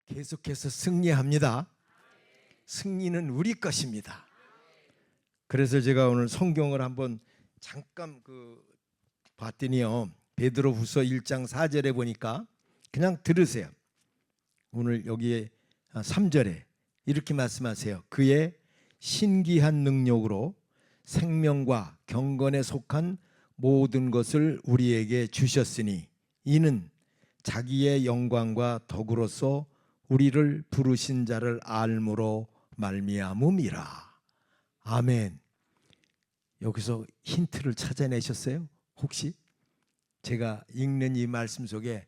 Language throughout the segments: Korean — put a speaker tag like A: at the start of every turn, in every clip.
A: 계속해서 승리합니다. 승리는 우리 것입니다. 그래서 제가 오늘 성경을 한번 잠깐 봤더니요, 베드로후서 1장 4절에 보니까 그냥 들으세요. 오늘 여기에 3절에 이렇게 말씀하세요. 그의 신기한 능력으로 생명과 경건에 속한 모든 것을 우리에게 주셨으니 이는 자기의 영광과 덕으로서 우리를 부르신 자를 알므로 말미암음이라. 아멘. 여기서 힌트를 찾아내셨어요? 혹시? 제가 읽는 이 말씀 속에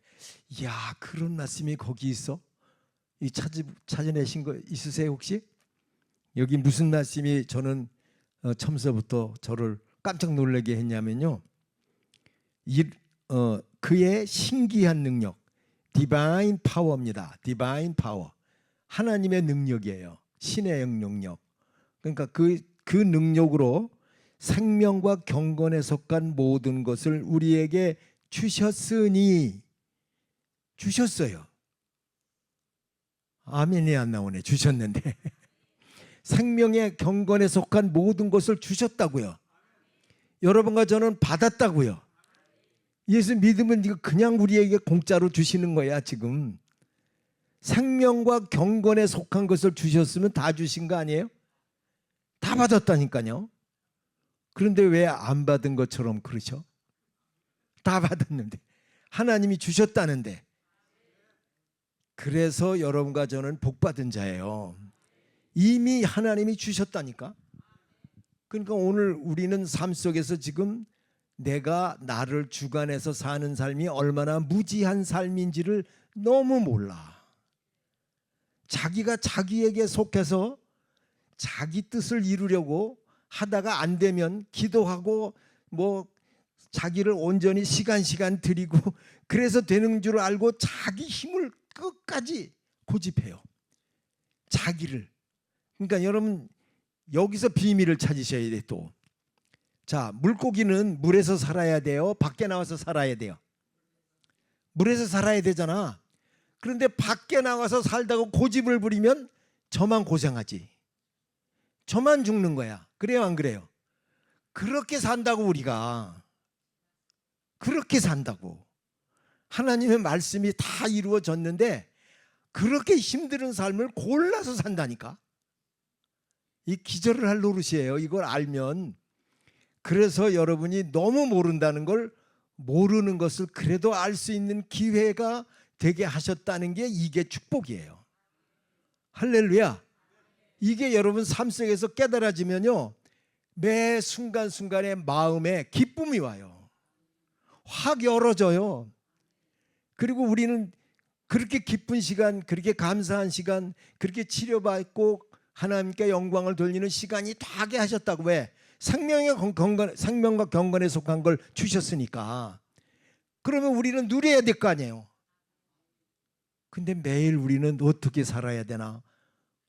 A: 이야, 그런 말씀이 거기 있어? 찾아내신 거 있으세요 혹시? 여기 무슨 말씀이 저는 처음서부터 저를 깜짝 놀라게 했냐면요, 그의 신기한 능력, 디바인 파워입니다. 디바인 파워, 하나님의 능력이에요. 신의 능력. 그러니까 그 능력으로 생명과 경건에 속한 모든 것을 우리에게 주셨으니, 주셨어요. 아멘이 안 나오네. 주셨는데 생명의 경건에 속한 모든 것을 주셨다고요. 여러분과 저는 받았다고요. 예수 믿으면 이거 그냥 우리에게 공짜로 주시는 거야. 지금 생명과 경건에 속한 것을 주셨으면 다 주신 거 아니에요? 다 받았다니까요. 그런데 왜 안 받은 것처럼 그러죠? 다 받았는데, 하나님이 주셨다는데. 그래서 여러분과 저는 복받은 자예요. 이미 하나님이 주셨다니까. 그러니까 오늘 우리는 삶 속에서 지금 내가 나를 주관해서 사는 삶이 얼마나 무지한 삶인지를 너무 몰라. 자기가 자기에게 속해서 자기 뜻을 이루려고 하다가 안 되면 기도하고 자기를 온전히 시간 드리고 그래서 되는 줄 알고 자기 힘을 끝까지 고집해요. 자기를. 그러니까 여러분 여기서 비밀을 찾으셔야 돼. 또 자, 물고기는 물에서 살아야 돼요? 밖에 나와서 살아야 돼요? 물에서 살아야 되잖아. 그런데 밖에 나와서 살다가 고집을 부리면 저만 고생하지. 저만 죽는 거야. 그래요 안 그래요? 그렇게 산다고. 우리가 그렇게 산다고. 하나님의 말씀이 다 이루어졌는데 그렇게 힘든 삶을 골라서 산다니까. 이 기절을 할 노릇이에요. 이걸 알면. 그래서 여러분이 너무 모른다는 걸, 모르는 것을 그래도 알 수 있는 기회가 되게 하셨다는 게 이게 축복이에요. 할렐루야. 이게 여러분 삶 속에서 깨달아지면요, 매 순간순간에 마음에 기쁨이 와요. 확 열어져요. 그리고 우리는 그렇게 기쁜 시간, 그렇게 감사한 시간, 그렇게 치료받고 하나님께 영광을 돌리는 시간이 다게 하셨다고. 왜? 생명과 경건에 속한 걸 주셨으니까. 그러면 우리는 누려야 될 거 아니에요. 근데 매일 우리는 어떻게 살아야 되나?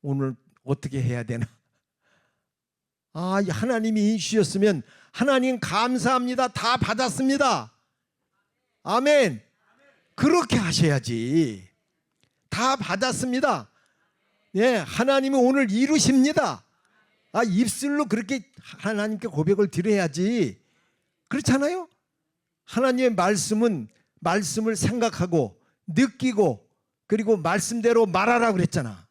A: 오늘 어떻게 해야 되나? 하나님이 주셨으면 하나님 감사합니다. 다 받았습니다. 아멘. 그렇게 하셔야지. 다 받았습니다. 예, 하나님이 오늘 이루십니다. 입술로 그렇게 하나님께 고백을 드려야지. 그렇잖아요? 하나님의 말씀은 말씀을 생각하고 느끼고 그리고 말씀대로 말하라고 그랬잖아.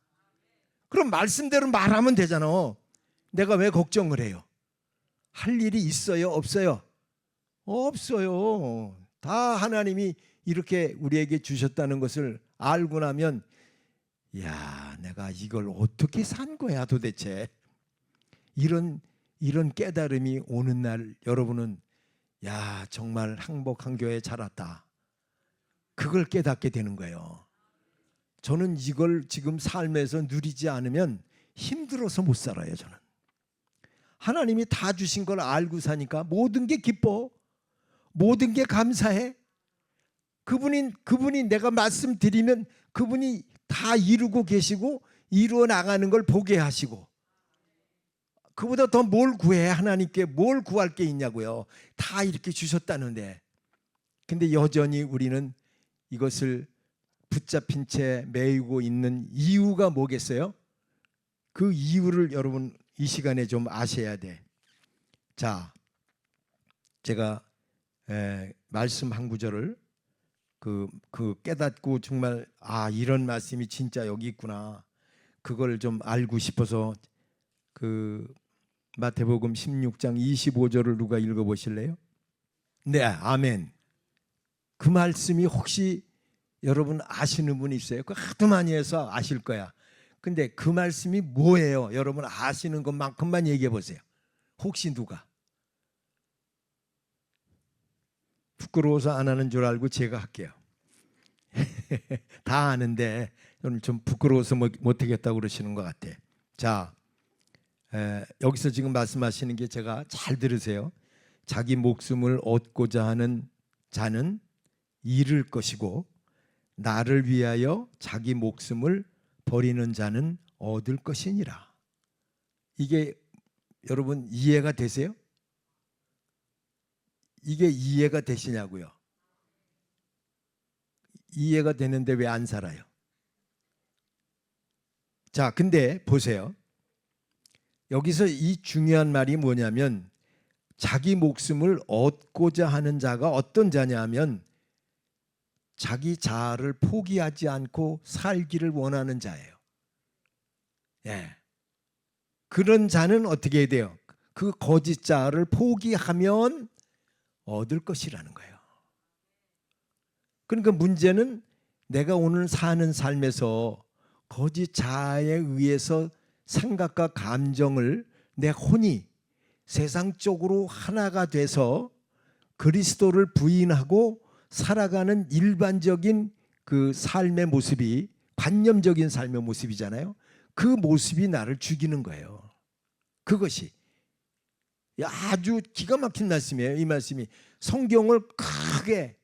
A: 그럼 말씀대로 말하면 되잖아. 내가 왜 걱정을 해요? 할 일이 있어요? 없어요? 없어요. 다 하나님이 이렇게 우리에게 주셨다는 것을 알고 나면, 야, 내가 이걸 어떻게 산 거야 도대체. 이런 깨달음이 오는 날 여러분은, 야, 정말 행복한 교회에 자랐다. 그걸 깨닫게 되는 거예요. 저는 이걸 지금 삶에서 누리지 않으면 힘들어서 못 살아요. 저는 하나님이 다 주신 걸 알고 사니까 모든 게 기뻐. 모든 게 감사해. 그분이 내가 말씀드리면 그분이 다 이루고 계시고 이루어 나가는 걸 보게 하시고, 그보다 더 뭘 구해? 하나님께 뭘 구할 게 있냐고요. 다 이렇게 주셨다는데. 근데 여전히 우리는 이것을 붙잡힌 채 매이고 있는 이유가 뭐겠어요? 그 이유를 여러분 이 시간에 좀 아셔야 돼. 자, 제가 말씀 한 구절을 그 깨닫고 정말 이런 말씀이 진짜 여기 있구나. 그걸 좀 알고 싶어서 그 마태복음 16장 25절을 누가 읽어 보실래요? 네, 아멘. 그 말씀이 혹시 여러분 아시는 분 있어요? 그 하도 많이 해서 아실 거야. 근데 그 말씀이 뭐예요? 여러분 아시는 것만큼만 얘기해 보세요. 혹시 누가? 부끄러워서 안 하는 줄 알고 제가 할게요. 다 아는데 오늘 좀 부끄러워서 못하겠다고 그러시는 것 같아. 자, 여기서 지금 말씀하시는 게 제가 잘 들으세요. 자기 목숨을 얻고자 하는 자는 잃을 것이고 나를 위하여 자기 목숨을 버리는 자는 얻을 것이니라. 이게 여러분 이해가 되세요? 이게 이해가 되시냐고요? 이해가 되는데 왜 안 살아요? 자, 근데 보세요. 여기서 이 중요한 말이 뭐냐면 자기 목숨을 얻고자 하는 자가 어떤 자냐면 자기 자아를 포기하지 않고 살기를 원하는 자예요. 예. 그런 자는 어떻게 해야 돼요? 그 거짓 자아를 포기하면 얻을 것이라는 거예요. 그러니까 문제는 내가 오늘 사는 삶에서 거짓 자아에 의해서 생각과 감정을 내 혼이 세상적으로 하나가 돼서 그리스도를 부인하고 살아가는 일반적인 그 삶의 모습이 관념적인 삶의 모습이잖아요. 그 모습이 나를 죽이는 거예요. 그것이 아주 기가 막힌 말씀이에요. 이 말씀이 성경을 크게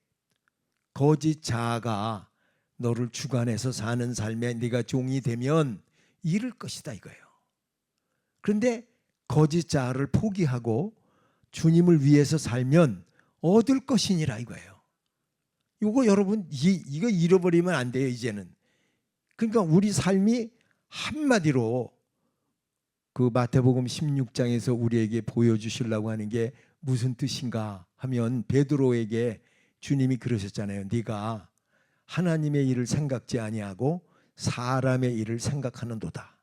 A: 거짓 자아가 너를 주관해서 사는 삶에 네가 종이 되면 잃을 것이다 이거예요. 그런데 거짓 자아를 포기하고 주님을 위해서 살면 얻을 것이니라 이거예요. 이거 여러분 이거 잃어버리면 안 돼요 이제는. 그러니까 우리 삶이 한마디로 그 마태복음 16장에서 우리에게 보여주시려고 하는 게 무슨 뜻인가 하면 베드로에게 주님이 그러셨잖아요. 네가 하나님의 일을 생각지 아니하고 사람의 일을 생각하는도다.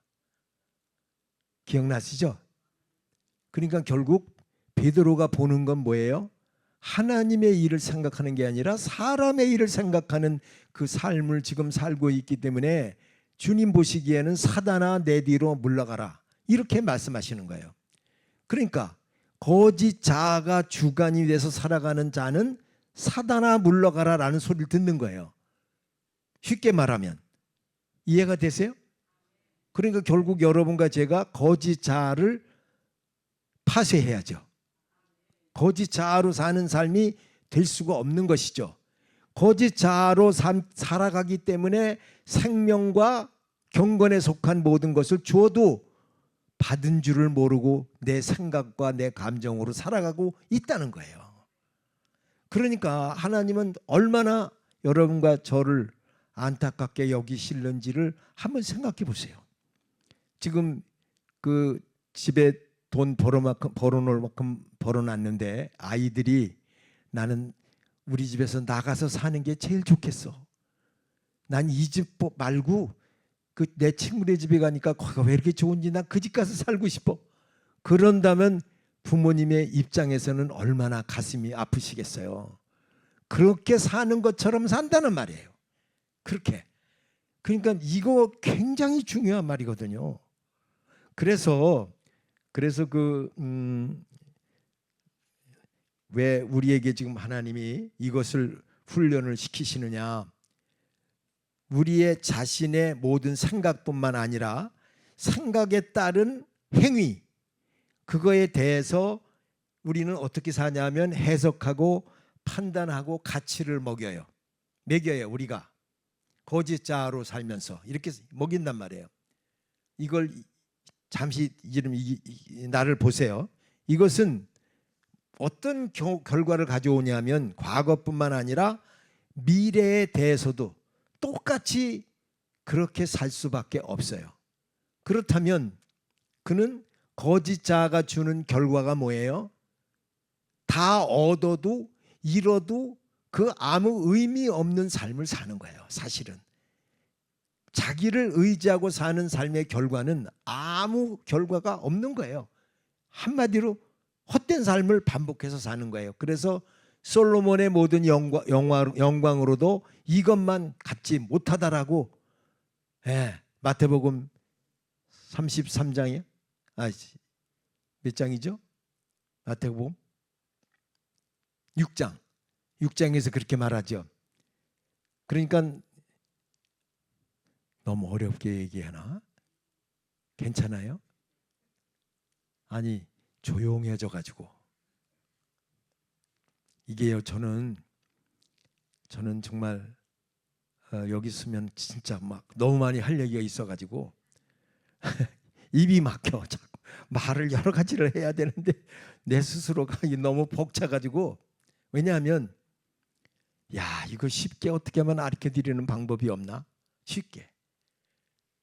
A: 기억나시죠? 그러니까 결국 베드로가 보는 건 뭐예요? 하나님의 일을 생각하는 게 아니라 사람의 일을 생각하는 그 삶을 지금 살고 있기 때문에 주님 보시기에는 사단아 내 뒤로 물러가라 이렇게 말씀하시는 거예요. 그러니까 거짓 자아가 주관이 돼서 살아가는 자는 사단아 물러가라 라는 소리를 듣는 거예요. 쉽게 말하면 이해가 되세요? 그러니까 결국 여러분과 제가 거짓 자아를 파쇄해야죠. 거짓 자아로 사는 삶이 될 수가 없는 것이죠. 거짓 자아로 살아가기 때문에 생명과 경건에 속한 모든 것을 주어도 받은 줄을 모르고 내 생각과 내 감정으로 살아가고 있다는 거예요. 그러니까 하나님은 얼마나 여러분과 저를 안타깝게 여기실는지를 한번 생각해 보세요. 지금 그 집에 돈 벌어놓을 만큼 벌어놨는데 아이들이 나는 우리 집에서 나가서 사는 게 제일 좋겠어. 난 이 집 말고 그 내 친구네 집에 가니까 거기가 왜 이렇게 좋은지 난 그 집 가서 살고 싶어. 그런다면 부모님의 입장에서는 얼마나 가슴이 아프시겠어요. 그렇게 사는 것처럼 산다는 말이에요. 그렇게. 그러니까 이거 굉장히 중요한 말이거든요. 그래서 왜 우리에게 지금 하나님이 이것을 훈련을 시키시느냐? 우리의 자신의 모든 생각뿐만 아니라 생각에 따른 행위, 그거에 대해서 우리는 어떻게 사냐면 해석하고 판단하고 가치를 먹여요. 우리가 거짓 자아로 살면서 이렇게 먹인단 말이에요. 이걸 잠시 나를 보세요. 이것은 어떤 결과를 가져오냐면 과거뿐만 아니라 미래에 대해서도 똑같이 그렇게 살 수밖에 없어요. 그렇다면 그는 거짓 자아가 주는 결과가 뭐예요? 다 얻어도 잃어도 그 아무 의미 없는 삶을 사는 거예요. 사실은 자기를 의지하고 사는 삶의 결과는 아무 결과가 없는 거예요. 한마디로 헛된 삶을 반복해서 사는 거예요. 그래서 솔로몬의 모든 영광으로도 이것만 갖지 못하다라고, 마태복음 33장이요? 몇 장이죠? 마태복음 6장에서 그렇게 말하죠. 그러니까 너무 어렵게 얘기하나? 괜찮아요? 아니, 조용해져 가지고 이게요. 저는 정말 여기 있으면 진짜 막 너무 많이 할 얘기가 있어 가지고 입이 막혀. 자꾸 말을 여러 가지를 해야 되는데 내 스스로가 너무 벅차 가지고. 왜냐하면 이거 쉽게 어떻게 하면 가르쳐 드리는 방법이 없나? 쉽게.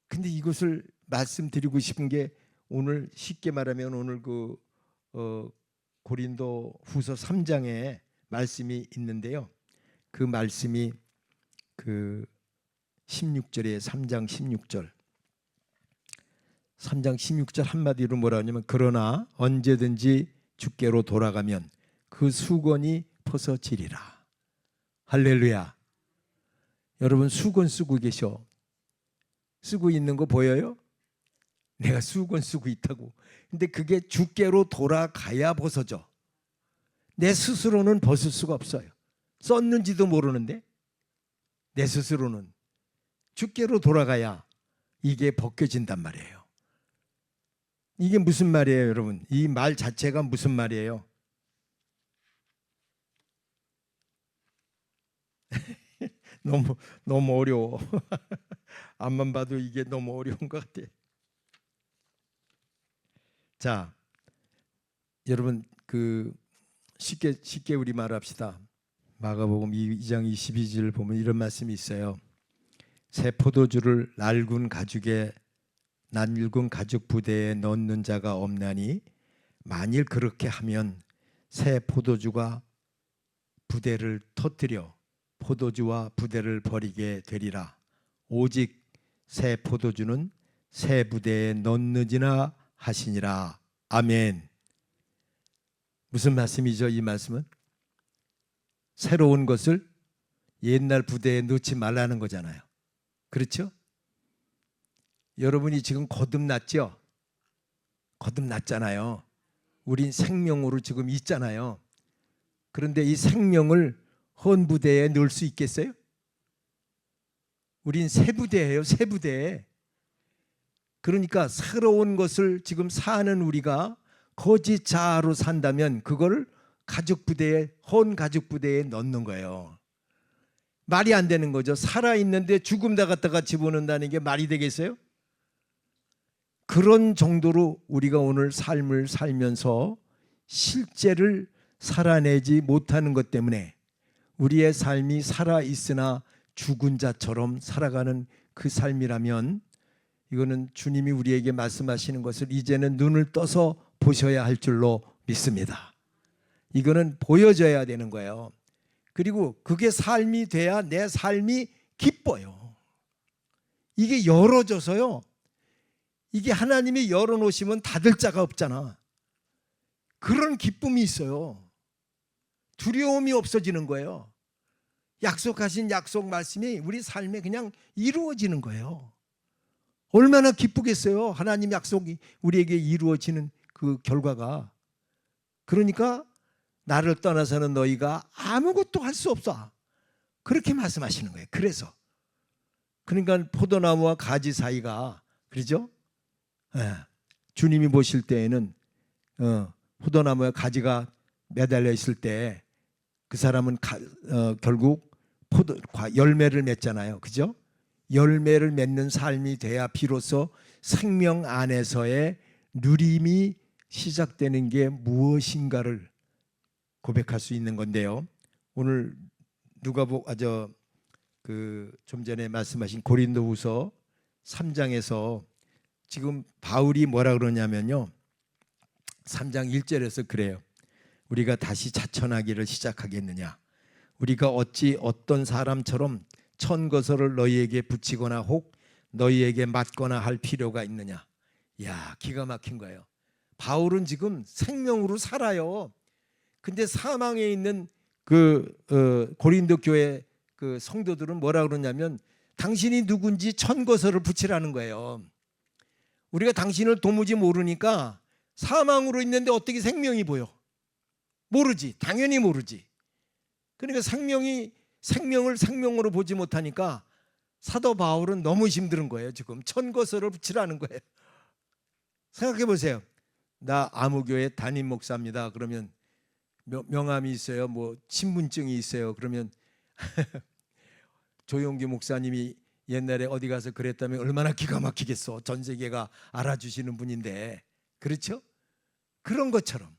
A: 근데 이것을 말씀드리고 싶은 게, 오늘 쉽게 말하면 오늘 고린도 후서 3장에 말씀이 있는데요. 그 말씀이 16절에 3장 16절 한마디로 뭐라 하냐면, 그러나 언제든지 주께로 돌아가면 그 수건이 벗어지리라. 할렐루야. 여러분 수건 쓰고 계셔. 쓰고 있는 거 보여요? 내가 수건 쓰고 있다고. 근데 그게 주께로 돌아가야 벗어져. 내 스스로는 벗을 수가 없어요. 썼는지도 모르는데 내 스스로는 주께로 돌아가야 이게 벗겨진단 말이에요. 이게 무슨 말이에요, 여러분? 이 말 자체가 무슨 말이에요? 너무 어려워. 앞만 봐도 이게 너무 어려운 것 같아. 자, 여러분 쉽게 우리 말합시다. 마가복음 2장 22절 보면 이런 말씀이 있어요. 새 포도주를 낡은 가죽 부대에 넣는 자가 없나니 만일 그렇게 하면 새 포도주가 부대를 터뜨려 포도주와 부대를 버리게 되리라. 오직 새 포도주는 새 부대에 넣느니라 하시니라. 아멘. 무슨 말씀이죠? 이 말씀은 새로운 것을 옛날 부대에 넣지 말라는 거잖아요. 그렇죠? 여러분이 지금 거듭났죠? 거듭났잖아요. 우린 생명으로 지금 있잖아요. 그런데 이 생명을 헌 부대에 넣을 수 있겠어요? 우린 새 부대예요. 새 부대. 그러니까 새로운 것을 지금 사는 우리가 거짓 자아로 산다면 그걸 헌 가죽 부대에 넣는 거예요. 말이 안 되는 거죠. 살아있는데 죽음 다 갖다가 집어넣는다는 게 말이 되겠어요? 그런 정도로 우리가 오늘 삶을 살면서 실제를 살아내지 못하는 것 때문에 우리의 삶이 살아있으나 죽은 자처럼 살아가는 그 삶이라면, 이거는 주님이 우리에게 말씀하시는 것을 이제는 눈을 떠서 보셔야 할 줄로 믿습니다. 이거는 보여져야 되는 거예요. 그리고 그게 삶이 돼야 내 삶이 기뻐요. 이게 열어져서요. 이게 하나님이 열어놓으시면 닫을 자가 없잖아. 그런 기쁨이 있어요. 두려움이 없어지는 거예요. 약속하신 약속 말씀이 우리 삶에 그냥 이루어지는 거예요. 얼마나 기쁘겠어요. 하나님 약속이 우리에게 이루어지는 그 결과가. 그러니까 나를 떠나서는 너희가 아무것도 할 수 없어. 그렇게 말씀하시는 거예요. 그래서 그러니까 포도나무와 가지 사이가, 그렇죠? 주님이 보실 때에는 포도나무에 가지가 매달려 있을 때 그 사람은 결국 열매를 맺잖아요. 그죠? 열매를 맺는 삶이 돼야 비로소 생명 안에서의 누림이 시작되는 게 무엇인가를 고백할 수 있는 건데요. 오늘 그 좀 전에 말씀하신 고린도후서 3장에서 지금 바울이 뭐라 그러냐면요. 3장 1절에서 그래요. 우리가 다시 자천하기를 시작하겠느냐? 우리가 어찌 어떤 사람처럼 천거설을 너희에게 붙이거나 혹 너희에게 맞거나 할 필요가 있느냐? 야, 기가 막힌 거예요. 바울은 지금 생명으로 살아요. 근데 사망에 있는 고린도 교회 그 성도들은 뭐라 그러냐면 당신이 누군지 천거설을 붙이라는 거예요. 우리가 당신을 도무지 모르니까 사망으로 있는데 어떻게 생명이 보여? 모르지. 당연히 모르지. 그러니까 생명을 생명으로 보지 못하니까 사도 바울은 너무 힘든 거예요. 지금 천거설을 붙이라는 거예요. 생각해 보세요. 나 아무교회 담임 목사입니다. 그러면 명함이 있어요. 뭐 신분증이 있어요. 그러면 조용기 목사님이 옛날에 어디 가서 그랬다면 얼마나 기가 막히겠어. 전 세계가 알아주시는 분인데. 그렇죠? 그런 것처럼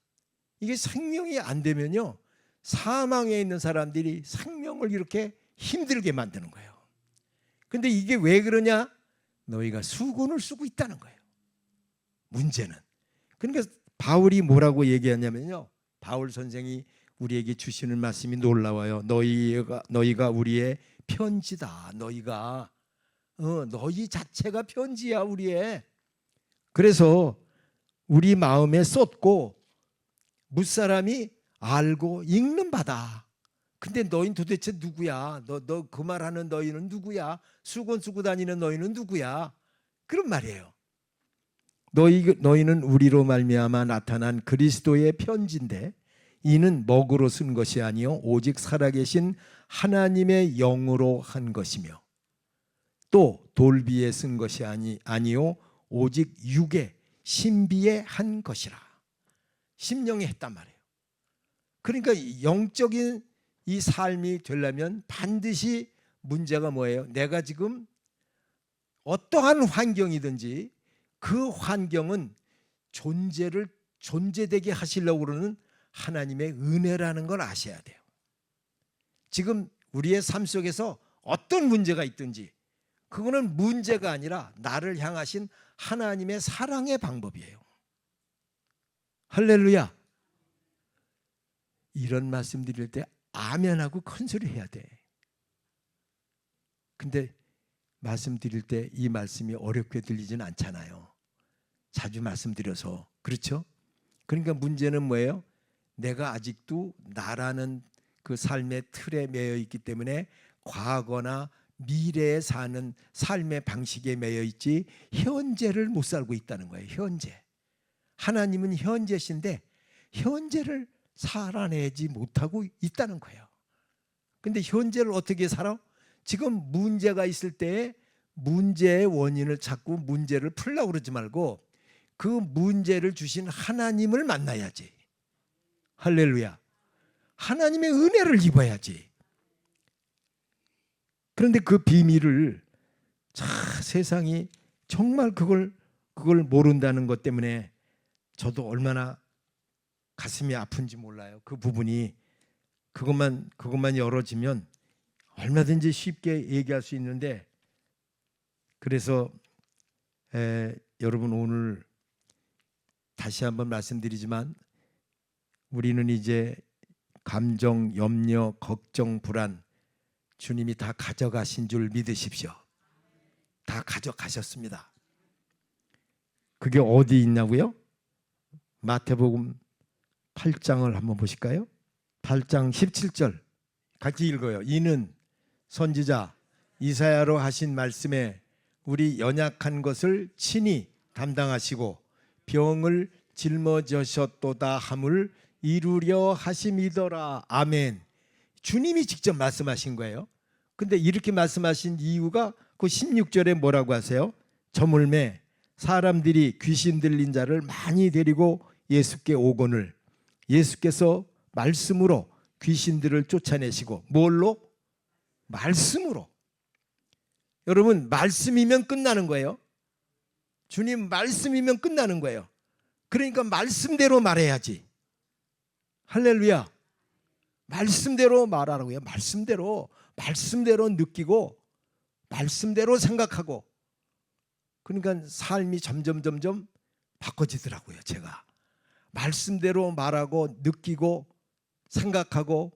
A: 이게 생명이 안 되면요, 사망에 있는 사람들이 생명을 이렇게 힘들게 만드는 거예요. 근데 이게 왜 그러냐? 너희가 수건을 쓰고 있다는 거예요. 문제는. 그러니까 바울이 뭐라고 얘기하냐면요, 바울 선생이 우리에게 주시는 말씀이 놀라워요. 너희가 우리의 편지다. 너희 자체가 편지야, 우리의. 그래서 우리 마음에 쏟고 무사람이 알고 읽는 바다. 근데 너희는 도대체 누구야? 너 그 말하는 너희는 누구야? 수건 쓰고 다니는 너희는 누구야? 그런 말이에요. 너희는 우리로 말미암아 나타난 그리스도의 편지인데 이는 먹으로 쓴 것이 아니요 오직 살아계신 하나님의 영으로 한 것이며 또 돌비에 쓴 것이 아니요 오직 육에 신비에 한 것이라. 심령에 했단 말이에요. 그러니까 영적인 이 삶이 되려면 반드시 문제가 뭐예요? 내가 지금 어떠한 환경이든지 그 환경은 존재되게 하시려고 그러는 하나님의 은혜라는 걸 아셔야 돼요. 지금 우리의 삶 속에서 어떤 문제가 있든지 그거는 문제가 아니라 나를 향하신 하나님의 사랑의 방법이에요. 할렐루야. 이런 말씀 드릴 때 아멘하고 큰 소리 해야 돼. 근데 말씀 드릴 때 이 말씀이 어렵게 들리진 않잖아요. 자주 말씀드려서. 그렇죠? 그러니까 문제는 뭐예요? 내가 아직도 나라는 그 삶의 틀에 매여 있기 때문에 과거나 미래에 사는 삶의 방식에 매여 있지 현재를 못 살고 있다는 거예요. 현재. 하나님은 현재신데 현재를 살아내지 못하고 있다는 거예요. 근데 현재를 어떻게 살아? 지금 문제가 있을 때 문제의 원인을 찾고 문제를 풀려고 그러지 말고 그 문제를 주신 하나님을 만나야지. 할렐루야. 하나님의 은혜를 입어야지. 그런데 그 비밀을 세상이 정말 그걸 모른다는 것 때문에 저도 얼마나 가슴이 아픈지 몰라요. 그 부분이 그것만 열어지면 얼마든지 쉽게 얘기할 수 있는데, 그래서 여러분 오늘 다시 한번 말씀드리지만 우리는 이제 감정, 염려, 걱정, 불안 주님이 다 가져가신 줄 믿으십시오. 다 가져가셨습니다. 그게 어디 있냐고요? 마태복음 8장을 한번 보실까요? 8장 17절 같이 읽어요. 이는 선지자 이사야로 하신 말씀에 우리 연약한 것을 친히 담당하시고 병을 짊어지셨도다 함을 이루려 하심이더라. 아멘. 주님이 직접 말씀하신 거예요. 근데 이렇게 말씀하신 이유가 그 16절에 뭐라고 하세요? 저물매 사람들이 귀신 들린 자를 많이 데리고 예수께 오거늘 예수께서 말씀으로 귀신들을 쫓아내시고 뭘로? 말씀으로. 여러분 말씀이면 끝나는 거예요. 주님 말씀이면 끝나는 거예요. 그러니까 말씀대로 말해야지. 할렐루야. 말씀대로 말하라고요. 말씀대로 느끼고 말씀대로 생각하고. 그러니까 삶이 점점 바꿔지더라고요. 제가 말씀대로 말하고 느끼고 생각하고.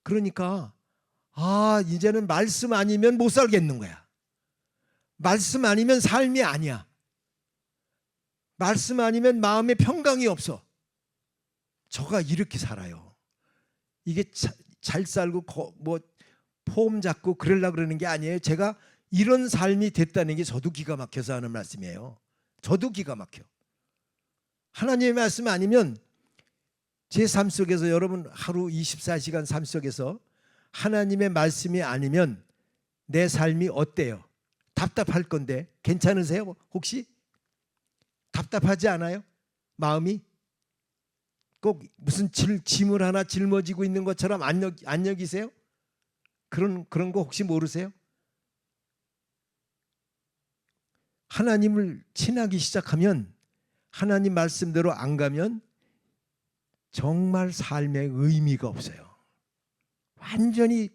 A: 그러니까 이제는 말씀 아니면 못 살겠는 거야. 말씀 아니면 삶이 아니야. 말씀 아니면 마음에 평강이 없어. 저가 이렇게 살아요. 이게 잘 살고 뭐 폼 잡고 그러려고 그러는 게 아니에요. 제가 이런 삶이 됐다는 게 저도 기가 막혀서 하는 말씀이에요. 저도 기가 막혀. 하나님의 말씀 아니면 제 삶 속에서, 여러분 하루 24시간 삶 속에서 하나님의 말씀이 아니면 내 삶이 어때요? 답답할 건데 괜찮으세요? 혹시? 답답하지 않아요? 마음이? 꼭 무슨 짐을 하나 짊어지고 있는 것처럼 안 여기세요? 그런 거 혹시 모르세요? 하나님을 친하기 시작하면, 하나님 말씀대로 안 가면 정말 삶에 의미가 없어요. 완전히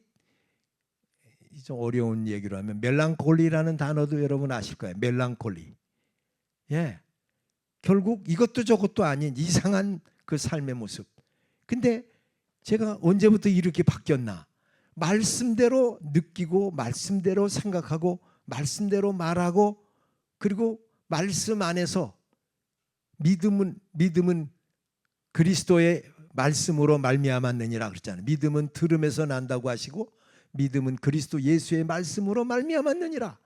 A: 좀 어려운 얘기로 하면 멜랑콜리라는 단어도 여러분 아실 거예요. 멜랑콜리. 예. 결국 이것도 저것도 아닌 이상한 그 삶의 모습. 근데 제가 언제부터 이렇게 바뀌었나? 말씀대로 느끼고 말씀대로 생각하고 말씀대로 말하고, 그리고 말씀 안에서 믿음은 그리스도의 말씀으로 말미암았느니라 그랬잖아요. 믿음은 들음에서 난다고 하시고 믿음은 그리스도 예수의 말씀으로 말미암았느니라.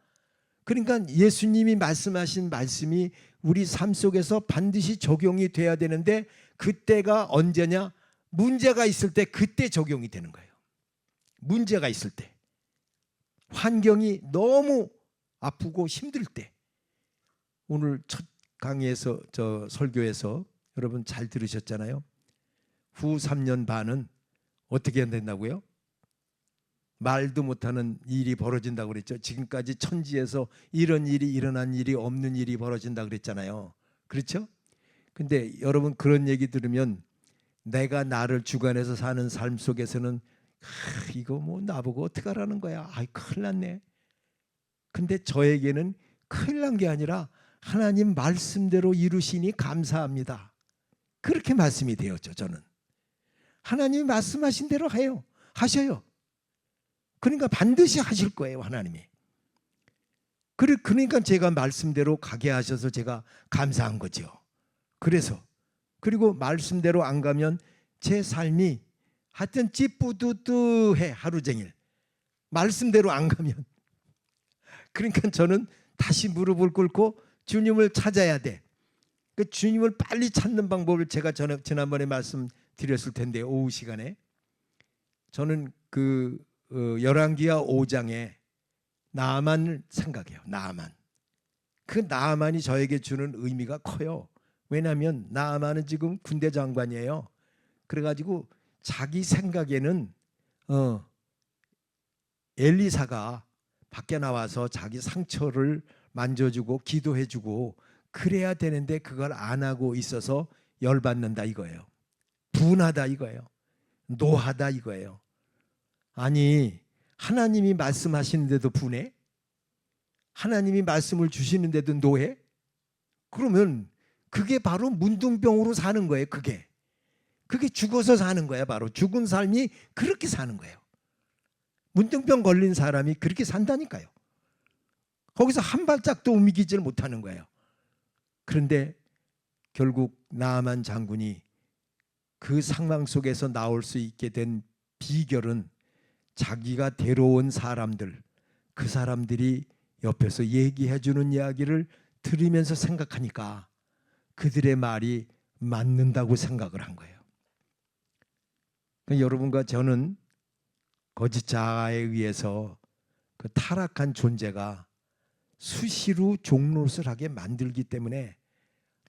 A: 그러니까 예수님이 말씀하신 말씀이 우리 삶 속에서 반드시 적용이 돼야 되는데, 그때가 언제냐? 문제가 있을 때 그때 적용이 되는 거예요. 문제가 있을 때, 환경이 너무 아프고 힘들 때. 오늘 첫 강의에서, 저 설교에서 여러분 잘 들으셨잖아요. 후 3년 반은 어떻게 된다고요? 말도 못하는 일이 벌어진다고 그랬죠. 지금까지 천지에서 이런 일이 일어난 일이 없는 일이 벌어진다고 그랬잖아요. 그렇죠? 근데 여러분 그런 얘기 들으면, 내가 나를 주관해서 사는 삶 속에서는 이거 뭐 나보고 어떡하라는 거야. 큰일 났네. 근데 저에게는 큰일 난 게 아니라 하나님 말씀대로 이루시니 감사합니다. 그렇게 말씀이 되었죠. 저는 하나님이 말씀하신 대로 하셔요. 그러니까 반드시 하실 거예요, 하나님이. 그러니까 제가 말씀대로 가게 하셔서 제가 감사한 거죠. 그리고 말씀대로 안 가면 제 삶이 하여튼 찌뿌두두해, 하루 종일. 말씀대로 안 가면. 그러니까 저는 다시 무릎을 꿇고 주님을 찾아야 돼. 그 주님을 빨리 찾는 방법을 제가 지난번에 말씀드렸을 텐데, 오후 시간에 저는 그 열왕기하 5장에 나아만을 생각해요. 나아만. 그 나아만이 저에게 주는 의미가 커요. 왜냐하면 나아만은 지금 군대 장관이에요. 그래가지고 자기 생각에는 엘리사가 밖에 나와서 자기 상처를 만져주고 기도해주고 그래야 되는데 그걸 안 하고 있어서 열받는다 이거예요. 분하다 이거예요. 노하다 이거예요. 아니, 하나님이 말씀하시는데도 분해? 하나님이 말씀을 주시는데도 노해? 그러면 그게 바로 문둥병으로 사는 거예요. 그게 죽어서 사는 거야. 바로 죽은 삶이 그렇게 사는 거예요. 문둥병 걸린 사람이 그렇게 산다니까요. 거기서 한 발짝도 움직이질 못하는 거예요. 그런데 결국 나아만 장군이 그 상황 속에서 나올 수 있게 된 비결은 자기가 데려온 사람들, 그 사람들이 옆에서 얘기해 주는 이야기를 들으면서 생각하니까 그들의 말이 맞는다고 생각을 한 거예요. 여러분과 저는 거짓 자아에 의해서 그 타락한 존재가 수시로 종노릇하게 만들기 때문에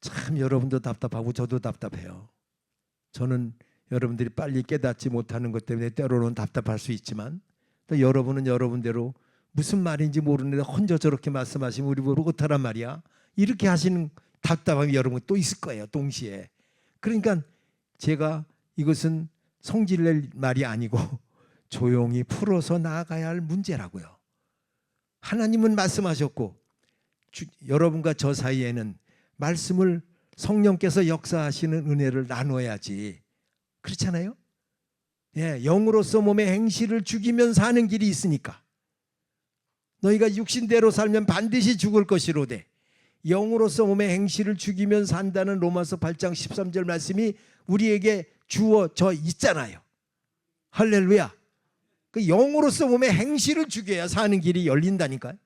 A: 참 여러분도 답답하고 저도 답답해요. 저는 여러분들이 빨리 깨닫지 못하는 것 때문에 때로는 답답할 수 있지만, 또 여러분은 여러분대로 무슨 말인지 모르는데 혼자 저렇게 말씀하시면 우리 보고 어떡하란 말이야, 이렇게 하시는 답답함이 여러분 또 있을 거예요. 동시에. 그러니까 제가 이것은 성질낼 말이 아니고 조용히 풀어서 나아가야 할 문제라고요. 하나님은 말씀하셨고 여러분과 저 사이에는 말씀을 성령께서 역사하시는 은혜를 나눠야지. 그렇잖아요? 예, 영으로서 몸의 행실을 죽이면 사는 길이 있으니까. 너희가 육신대로 살면 반드시 죽을 것이로되 영으로서 몸의 행실을 죽이면 산다는 로마서 8장 13절 말씀이 우리에게 주어져 있잖아요. 할렐루야. 그 영으로서 몸의 행실을 죽여야 사는 길이 열린다니까요.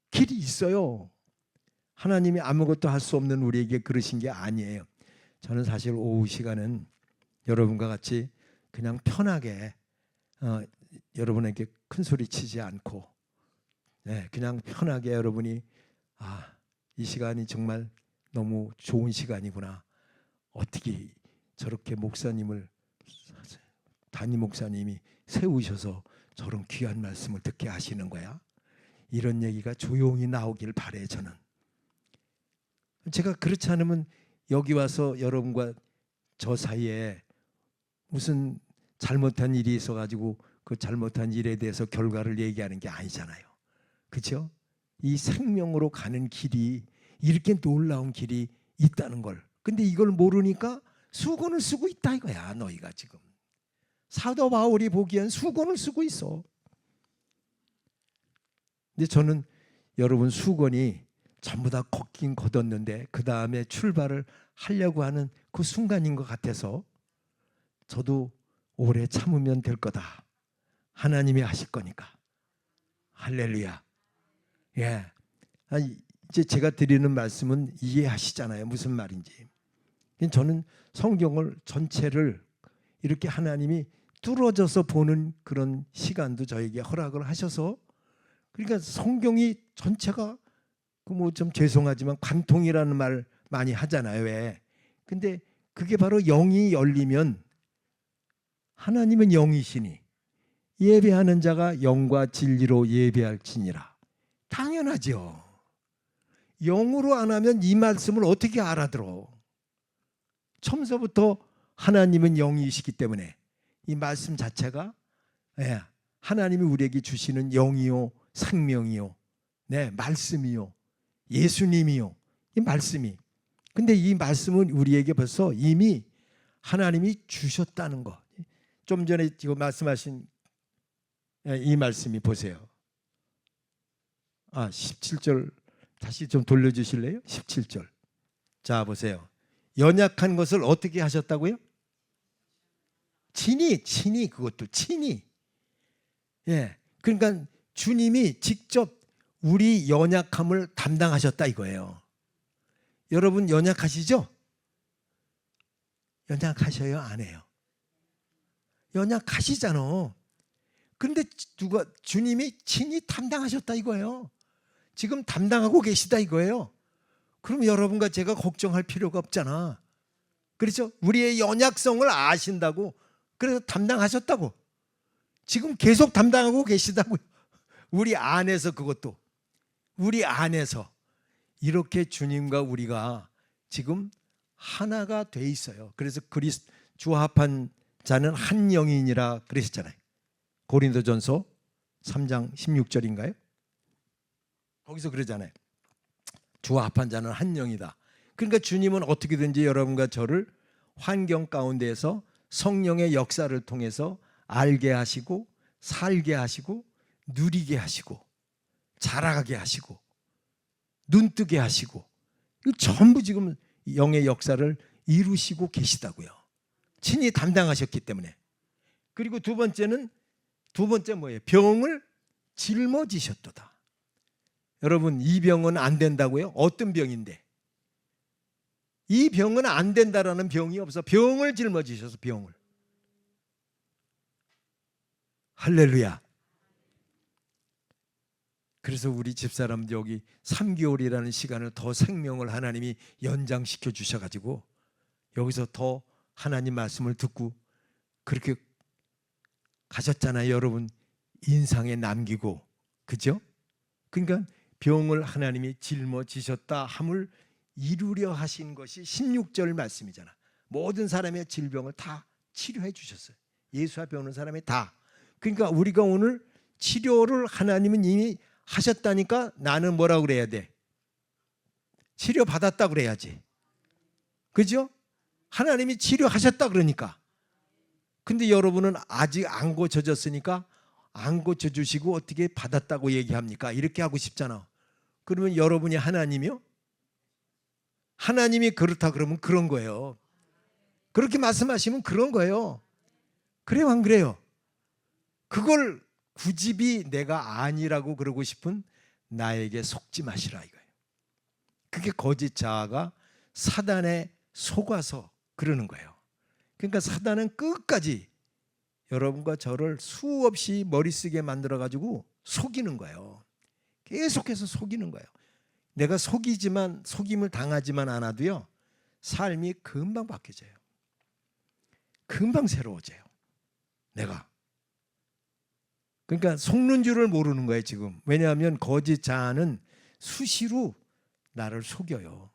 A: 길이 있어요. 하나님이 아무것도 할 수 없는 우리에게 그러신 게 아니에요. 저는 사실 오후 시간은 여러분과 같이 그냥 편하게 여러분에게 큰 소리 치지 않고 그냥 편하게 여러분이 이 시간이 정말 너무 좋은 시간이구나. 어떻게 저렇게 목사님을 담임 목사님이 세우셔서 저런 귀한 말씀을 듣게 하시는 거야. 이런 얘기가 조용히 나오길 바래. 저는 제가 그렇지 않으면 여기 와서 여러분과 저 사이에 무슨 잘못한 일이 있어가지고 그 잘못한 일에 대해서 결과를 얘기하는 게 아니잖아요. 그렇죠? 이 생명으로 가는 길이 이렇게 놀라운 길이 있다는 걸. 근데 이걸 모르니까 수건을 쓰고 있다 이거야. 너희가 지금 사도 바울이 보기엔 수건을 쓰고 있어. 근데 저는 여러분 수건이 전부 다 걷긴 걷었는데 그 다음에 출발을 하려고 하는 그 순간인 것 같아서 저도 오래 참으면 될 거다. 하나님이 하실 거니까. 할렐루야. 예. 이제 제가 드리는 말씀은 이해하시잖아요. 무슨 말인지. 저는 성경을 전체를 이렇게 하나님이 뚫어져서 보는 그런 시간도 저에게 허락을 하셔서, 그러니까 성경이 전체가 그 뭐 좀 죄송하지만 관통이라는 말 많이 하잖아요. 왜? 근데 그게 바로 영이 열리면, 하나님은 영이시니 예배하는 자가 영과 진리로 예배할지니라. 당연하죠. 영으로 안 하면 이 말씀을 어떻게 알아들어? 처음서부터 하나님은 영이시기 때문에 이 말씀 자체가 하나님이 우리에게 주시는 영이요 생명이요 말씀이요 예수님이요 이 말씀이. 근데 이 말씀은 우리에게 벌써 이미 하나님이 주셨다는 거. 좀 전에 지금 말씀하신 이 말씀이 보세요. 17절 다시 좀 돌려주실래요? 17절. 자 보세요. 연약한 것을 어떻게 하셨다고요? 친히 그것도 친히. 그러니까 주님이 직접 우리 연약함을 담당하셨다 이거예요. 여러분 연약하시죠? 연약하셔요? 안 해요? 연약하시잖아. 그런데 주님이 친히 담당하셨다 이거예요. 지금 담당하고 계시다 이거예요. 그럼 여러분과 제가 걱정할 필요가 없잖아. 그렇죠? 우리의 연약성을 아신다고. 그래서 담당하셨다고. 지금 계속 담당하고 계시다고요. 우리 안에서 그것도. 우리 안에서. 이렇게 주님과 우리가 지금 하나가 돼 있어요. 그래서 주합한 자는 한 영이니라 그러셨잖아요. 고린도전서 3장 16절인가요? 거기서 그러잖아요. 주합한 자는 한 영이다. 그러니까 주님은 어떻게든지 여러분과 저를 환경 가운데에서 성령의 역사를 통해서 알게 하시고 살게 하시고 누리게 하시고 자라게 하시고 눈뜨게 하시고 이거 전부 지금 영의 역사를 이루시고 계시다고요. 친히 담당하셨기 때문에. 그리고 두 번째 뭐예요? 병을 짊어지셨도다. 여러분 이 병은 안 된다고요? 어떤 병인데? 이 병은 안 된다라는 병이 없어. 병을 짊어지셔서 병을. 할렐루야. 그래서 우리 집사람 여기 3개월이라는 시간을 더 생명을 하나님이 연장시켜 주셔가지고 여기서 더 하나님 말씀을 듣고 그렇게 가셨잖아요. 여러분 인상에 남기고. 그죠? 그러니까 병을 하나님이 짊어지셨다 함을 이루려 하신 것이 16절 말씀이잖아. 모든 사람의 질병을 다 치료해 주셨어요. 예수 앞에 오는 사람이 다. 그러니까 우리가 오늘 치료를 하나님은 이미 하셨다니까 나는 뭐라고 그래야 돼? 치료 받았다 그래야지. 그죠? 하나님이 치료하셨다 그러니까. 근데 여러분은 아직 안 고쳐졌으니까 안 고쳐주시고 어떻게 받았다고 얘기합니까? 이렇게 하고 싶잖아. 그러면 여러분이 하나님이요? 하나님이 그렇다 그러면 그런 거예요. 그렇게 말씀하시면 그런 거예요. 그래요, 안 그래요? 그걸 굳이 내가 아니라고 그러고 싶은 나에게 속지 마시라 이거예요. 그게 거짓 자아가 사단에 속아서 그러는 거예요. 그러니까 사단은 끝까지 여러분과 저를 수없이 머리 쓰게 만들어 가지고 속이는 거예요. 계속해서 속이는 거예요. 내가 속임을 당하지만 않아도요, 삶이 금방 바뀌어져요. 금방 새로워져요. 내가. 그러니까 속는 줄을 모르는 거예요, 지금. 왜냐하면 거짓 자아는 수시로 나를 속여요.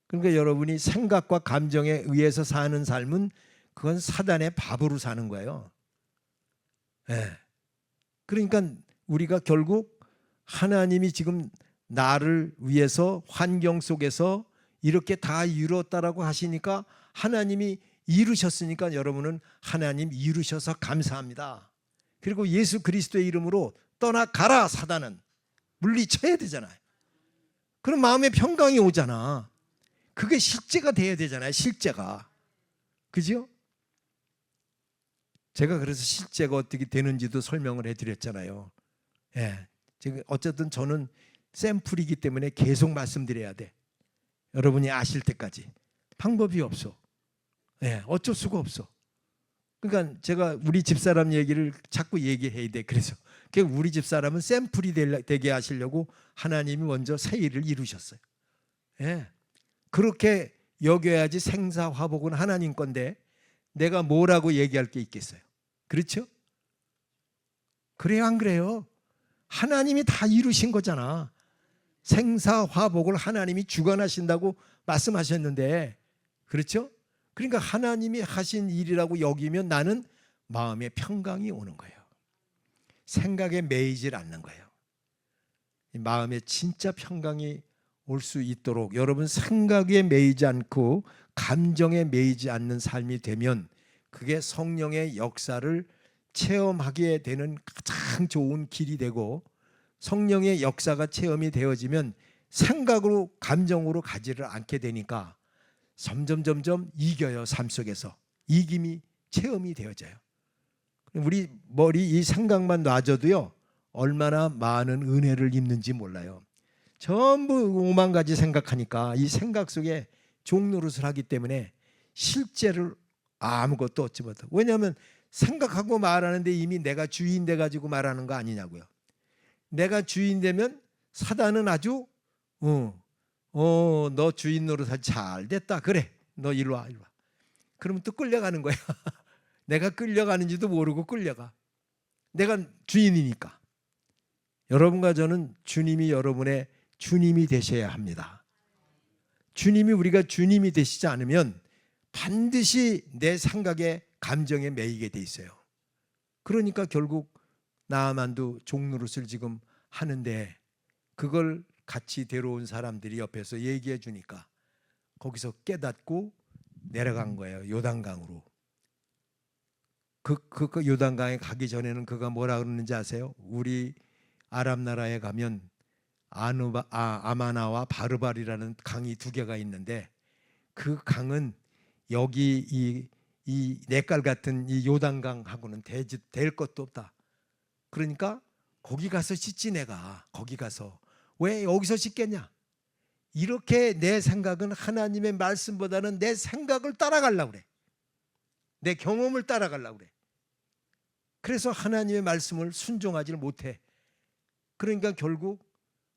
A: 그러니까 여러분이 생각과 감정에 의해서 사는 삶은 그건 사단의 밥으로 사는 거예요. 네. 그러니까 우리가 결국 하나님이 지금 나를 위해서 환경 속에서 이렇게 다 이루었다라고 하시니까 하나님이 이루셨으니까 여러분은 하나님 이루셔서 감사합니다. 그리고 예수 그리스도의 이름으로 떠나가라 사단은 물리쳐야 되잖아요. 그럼 마음의 평강이 오잖아. 그게 실제가 돼야 되잖아요. 실제가. 그죠? 제가 그래서 실제가 어떻게 되는지도 설명을 해드렸잖아요. 예. 어쨌든 저는 샘플이기 때문에 계속 말씀드려야 돼. 여러분이 아실 때까지. 방법이 없어. 예. 어쩔 수가 없어. 그러니까 제가 우리 집사람 얘기를 자꾸 얘기해야 돼. 그래서 우리 집사람은 샘플이 되게 하시려고 하나님이 먼저 새 일을 이루셨어요. 예. 그렇게 여겨야지 생사화복은 하나님 건데 내가 뭐라고 얘기할 게 있겠어요? 그렇죠? 그래요, 안 그래요? 하나님이 다 이루신 거잖아. 생사화복을 하나님이 주관하신다고 말씀하셨는데, 그렇죠? 그러니까 하나님이 하신 일이라고 여기면 나는 마음의 평강이 오는 거예요. 생각에 매이질 않는 거예요. 마음에 진짜 평강이 올 수 있도록 여러분 생각에 매이지 않고 감정에 매이지 않는 삶이 되면 그게 성령의 역사를 체험하게 되는 가장 좋은 길이 되고, 성령의 역사가 체험이 되어지면 생각으로 감정으로 가지를 않게 되니까 점점 이겨요. 삶 속에서 이김이 체험이 되어져요. 우리 머리 이 생각만 놔줘도요 얼마나 많은 은혜를 입는지 몰라요. 전부 5만 가지 생각하니까 이 생각 속에 종노릇을 하기 때문에 실제를 아무것도 얻지 못하고. 왜냐하면 생각하고 말하는데 이미 내가 주인 돼 가지고 말하는 거 아니냐고요. 내가 주인 되면 사단은 아주 너 주인 노릇 잘 됐다. 그래 너 이리 와. 그러면 또 끌려가는 거야. 내가 끌려가는지도 모르고 끌려가. 내가 주인이니까. 여러분과 저는 주님이 여러분의 주님이 되셔야 합니다. 주님이 우리가 주님이 되시지 않으면 반드시 내 생각에 감정에 매이게 돼 있어요. 그러니까 결국 나아만도 종노릇을 지금 하는데 그걸 같이 데려온 사람들이 옆에서 얘기해 주니까 거기서 깨닫고 내려간 거예요. 요단강으로. 그 요단강에 가기 전에는 그가 뭐라 그러는지 아세요? 우리 아랍 나라에 가면 아마나와 바르발이라는 강이 두 개가 있는데 그 강은 여기 이 냇갈 같은 이 요단강하고는 될 것도 없다. 그러니까 거기 가서 씻지 내가. 거기 가서. 왜 여기서 씻겠냐? 이렇게 내 생각은 하나님의 말씀보다는 내 생각을 따라가려고 그래. 내 경험을 따라가려고 그래. 그래서 하나님의 말씀을 순종하지를 못해. 그러니까 결국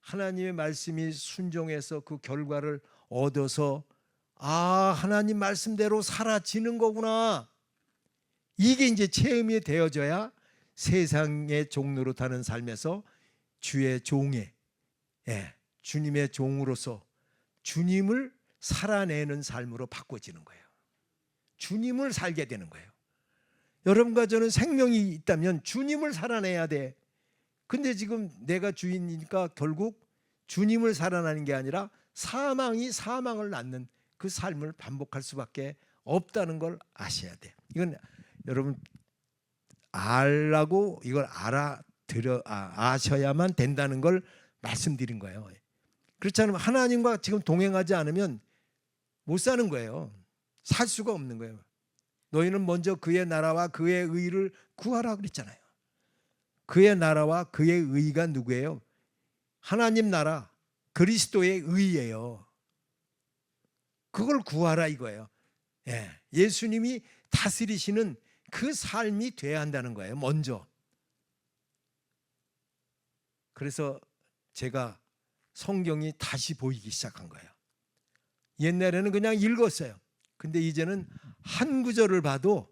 A: 하나님의 말씀이 순종해서 그 결과를 얻어서 하나님 말씀대로 살아지는 거구나. 이게 이제 체험이 되어져야 세상의 종노릇하는 삶에서 주의 종의 주님의 종으로서 주님을 살아내는 삶으로 바꿔지는 거예요. 주님을 살게 되는 거예요. 여러분과 저는 생명이 있다면 주님을 살아내야 돼. 근데 지금 내가 주인이니까 결국 주님을 살아나는 게 아니라 사망이 사망을 낳는 그 삶을 반복할 수밖에 없다는 걸 아셔야 돼요. 이건 여러분 알라고 이걸 아셔야만 된다는 걸 말씀드린 거예요. 그렇지 않으면 하나님과 지금 동행하지 않으면 못 사는 거예요. 살 수가 없는 거예요. 너희는 먼저 그의 나라와 그의 의를 구하라 그랬잖아요. 그의 나라와 그의 의가 누구예요? 하나님 나라, 그리스도의 의예요. 그걸 구하라 이거예요. 예, 예수님이 다스리시는 그 삶이 돼야 한다는 거예요. 먼저. 그래서 제가 성경이 다시 보이기 시작한 거예요. 옛날에는 그냥 읽었어요. 근데 이제는 한 구절을 봐도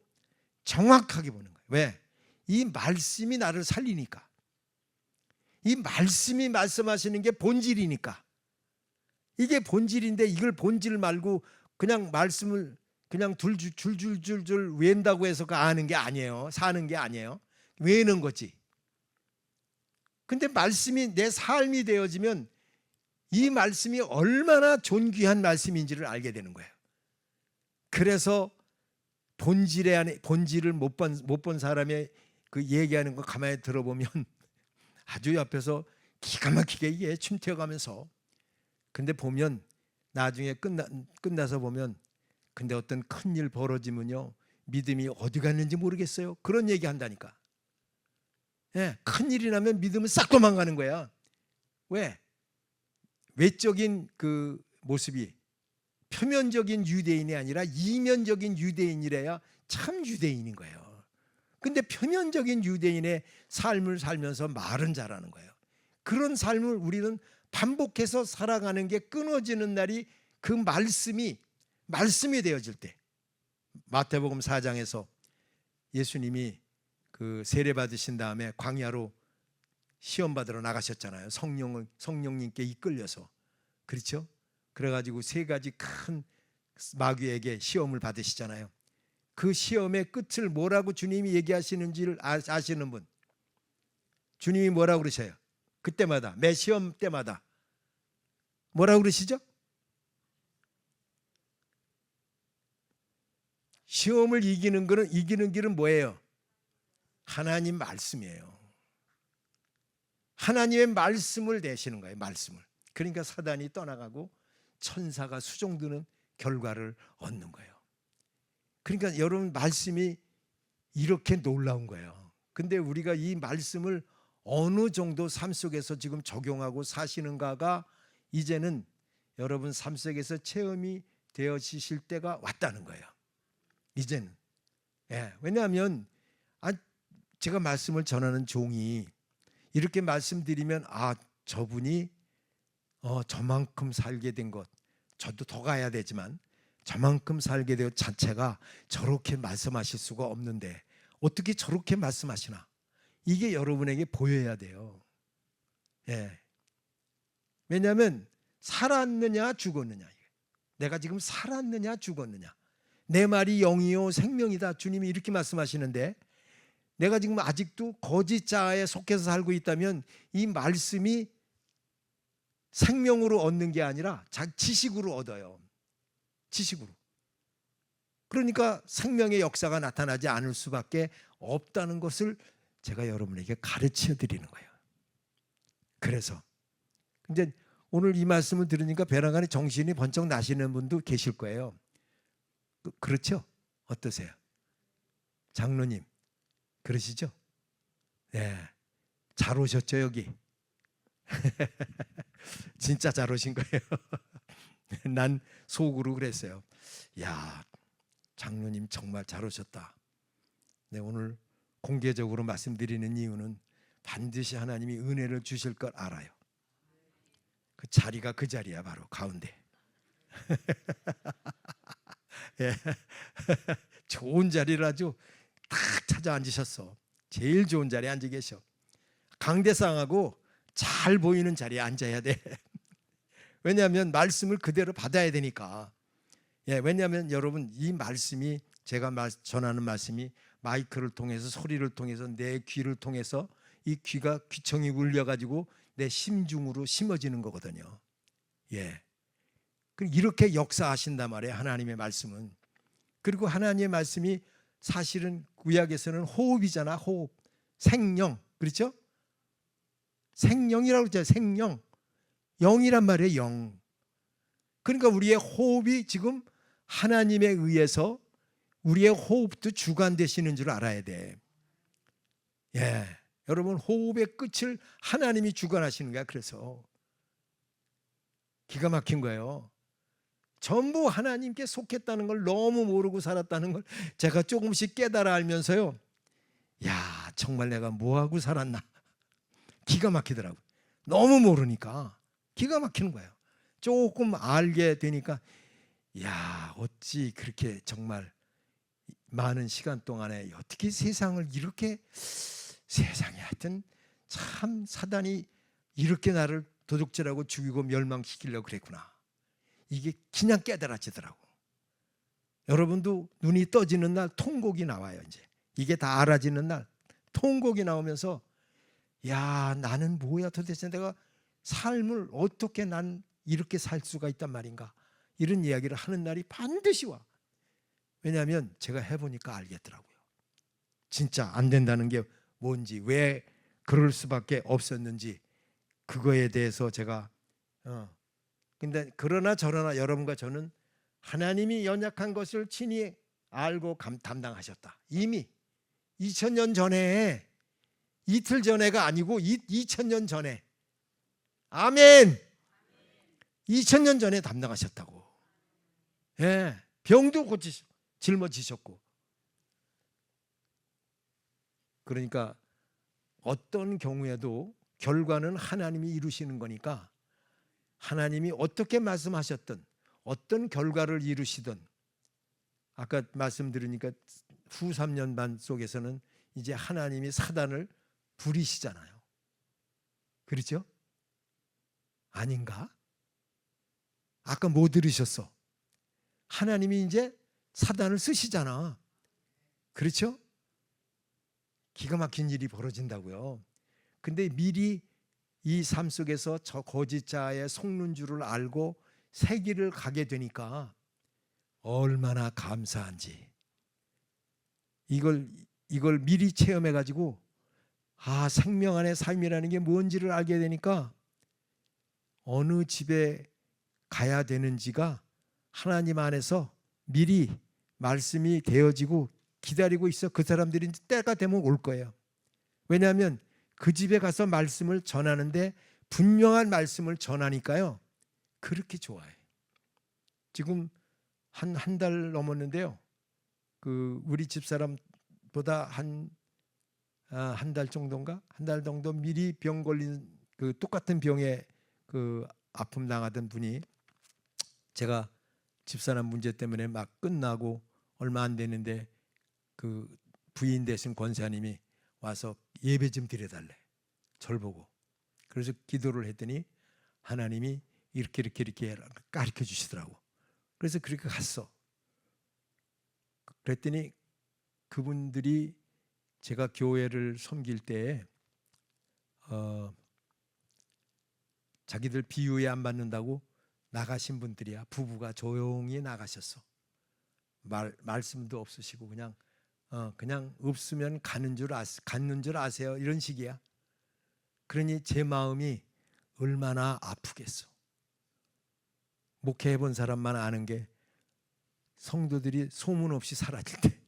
A: 정확하게 보는 거예요. 왜? 이 말씀이 나를 살리니까. 이 말씀이 말씀하시는 게 본질이니까. 이게 본질인데 이걸 본질 말고 그냥 말씀을 그냥 줄줄줄줄 외운다고 해서 아는 게 아니에요. 사는 게 아니에요. 외우는 거지. 근데 말씀이 내 삶이 되어지면 이 말씀이 얼마나 존귀한 말씀인지를 알게 되는 거예요. 그래서 본질을 못 본 사람의 그 얘기하는 거 가만히 들어보면 아주 옆에서 기가 막히게 이게 침튀어가면서, 근데 보면 나중에 끝나서 보면 근데 어떤 큰일 벌어지면요 믿음이 어디 갔는지 모르겠어요. 그런 얘기 한다니까. 예, 큰일이 나면 믿음은 싹 도망가는 거야. 왜? 외적인 그 모습이 표면적인 유대인이 아니라 이면적인 유대인이래야 참 유대인인 거예요. 근데 표면적인 유대인의 삶을 살면서 말은 잘하는 거예요. 그런 삶을 우리는 반복해서 살아가는 게 끊어지는 날이 그 말씀이 되어질 때, 마태복음 4장에서 예수님이 그 세례 받으신 다음에 광야로 시험 받으러 나가셨잖아요. 성령님께 이끌려서. 그렇죠? 그래가지고 세 가지 큰 마귀에게 시험을 받으시잖아요. 그 시험의 끝을 뭐라고 주님이 얘기하시는지를 아시는 분? 주님이 뭐라고 그러셔요? 그때마다, 매 시험 때마다 뭐라고 그러시죠? 시험을 이기는 길은 뭐예요? 하나님 말씀이에요. 하나님의 말씀을 내시는 거예요. 말씀을. 그러니까 사단이 떠나가고 천사가 수종드는 결과를 얻는 거예요. 그러니까 여러분 말씀이 이렇게 놀라운 거예요. 근데 우리가 이 말씀을 어느 정도 삶 속에서 지금 적용하고 사시는가가 이제는 여러분 삶 속에서 체험이 되어지실 때가 왔다는 거예요. 이제는. 예, 왜냐하면 제가 말씀을 전하는 종이 이렇게 말씀드리면 저분이 저만큼 살게 된 것, 저도 더 가야 되지만 저만큼 살게 된 자체가 저렇게 말씀하실 수가 없는데 어떻게 저렇게 말씀하시나, 이게 여러분에게 보여야 돼요. 예. 왜냐하면 살았느냐 죽었느냐, 내가 지금 살았느냐 죽었느냐, 내 말이 영이요 생명이다, 주님이 이렇게 말씀하시는데 내가 지금 아직도 거짓 자아에 속해서 살고 있다면 이 말씀이 생명으로 얻는 게 아니라 지식으로 얻어요. 지식으로. 그러니까 생명의 역사가 나타나지 않을 수밖에 없다는 것을 제가 여러분에게 가르쳐 드리는 거예요. 그래서 근데 오늘 이 말씀을 들으니까 벼랑 안에 정신이 번쩍 나시는 분도 계실 거예요. 그렇죠? 어떠세요? 장로님 그러시죠? 네, 잘 오셨죠 여기? 진짜 잘 오신 거예요. 난 속으로 그랬어요. 야, 장로님 정말 잘 오셨다. 네, 오늘 공개적으로 말씀드리는 이유는 반드시 하나님이 은혜를 주실 걸 알아요. 그 자리가 그 자리야, 바로 가운데. 예. 좋은 자리를 아주 딱 찾아 앉으셨어. 제일 좋은 자리에 앉아 계셔. 강대상하고 잘 보이는 자리에 앉아야 돼. 왜냐하면 말씀을 그대로 받아야 되니까. 예, 왜냐하면 여러분 이 말씀이 제가 전하는 말씀이 마이크를 통해서, 소리를 통해서, 내 귀를 통해서 이 귀가 귀청이 울려가지고 내 심중으로 심어지는 거거든요. 예. 이렇게 역사하신단 말이에요, 하나님의 말씀은. 그리고 하나님의 말씀이 사실은 구약에서는 호흡이잖아. 호흡, 생명, 그렇죠? 생명이라고 그러죠. 생명, 영이란 말이에요. 영. 그러니까 우리의 호흡이 지금 하나님에 의해서 우리의 호흡도 주관되시는 줄 알아야 돼. 예, 여러분, 호흡의 끝을 하나님이 주관하시는 거야. 그래서 기가 막힌 거예요. 전부 하나님께 속했다는 걸 너무 모르고 살았다는 걸 제가 조금씩 깨달아 알면서요, 야, 정말 내가 뭐하고 살았나, 기가 막히더라고요. 너무 모르니까 기가 막히는 거예요. 조금 알게 되니까, 야, 어찌 그렇게 정말 많은 시간 동안에 어떻게 세상을 이렇게, 세상에 하여튼 참 사단이 이렇게 나를 도둑질하고 죽이고 멸망시키려고 그랬구나. 이게 그냥 깨달아지더라고. 여러분도 눈이 떠지는 날 통곡이 나와요. 이제 이게 다 알아지는 날 통곡이 나오면서, 야, 나는 뭐야, 도대체 내가 삶을 어떻게 난 이렇게 살 수가 있단 말인가, 이런 이야기를 하는 날이 반드시 와. 왜냐하면 제가 해보니까 알겠더라고요. 진짜 안 된다는 게 뭔지, 왜 그럴 수밖에 없었는지, 그거에 대해서 제가 근데 그러나 저러나 여러분과 저는 하나님이 연약한 것을 친히 알고 담당하셨다. 이미 2000년 전에, 이틀 전에가 아니고 2000년 전에. 아멘. 2000년 전에 담당하셨다고. 예, 병도 짊어지셨고. 그러니까 어떤 경우에도 결과는 하나님이 이루시는 거니까, 하나님이 어떻게 말씀하셨든 어떤 결과를 이루시든, 아까 말씀드리니까 후 3년 반 속에서는 이제 하나님이 사단을 부리시잖아요. 그렇죠? 아닌가? 아까 뭐 들으셨어? 하나님이 이제 사단을 쓰시잖아. 그렇죠? 기가 막힌 일이 벌어진다고요. 근데 미리 이 삶 속에서 저 거짓자의 속는 줄을 알고 새 길을 가게 되니까 얼마나 감사한지. 이걸 미리 체험해 가지고, 아, 생명 안의 삶이라는 게 뭔지를 알게 되니까 어느 집에 가야 되는지가 하나님 안에서 미리 말씀이 되어지고 기다리고 있어. 그 사람들이 때가 되면 올 거예요. 왜냐하면 그 집에 가서 말씀을 전하는데 분명한 말씀을 전하니까요, 그렇게 좋아해. 지금 한 달 넘었는데요, 그 우리 집사람보다 한 달 정도인가, 한 달 정도 미리 병 걸린, 그 똑같은 병에 그 아픔 당하던 분이, 제가 집사람 문제 때문에 막 끝나고 얼마 안 되는데 그 부인 되신 권사님이 와서 예배 좀 드려달래, 절 보고. 그래서 기도를 했더니 하나님이 이렇게 가르쳐 주시더라고. 그래서 그렇게 갔어. 그랬더니 그분들이 제가 교회를 섬길 때 자기들 비유에 안 받는다고 나가신 분들이야. 부부가 조용히 나가셨어. 말씀도 없으시고 그냥 없으면 갖는 줄 아세요, 이런 식이야. 그러니 제 마음이 얼마나 아프겠어. 목회해 본 사람만 아는 게, 성도들이 소문 없이 사라질 때,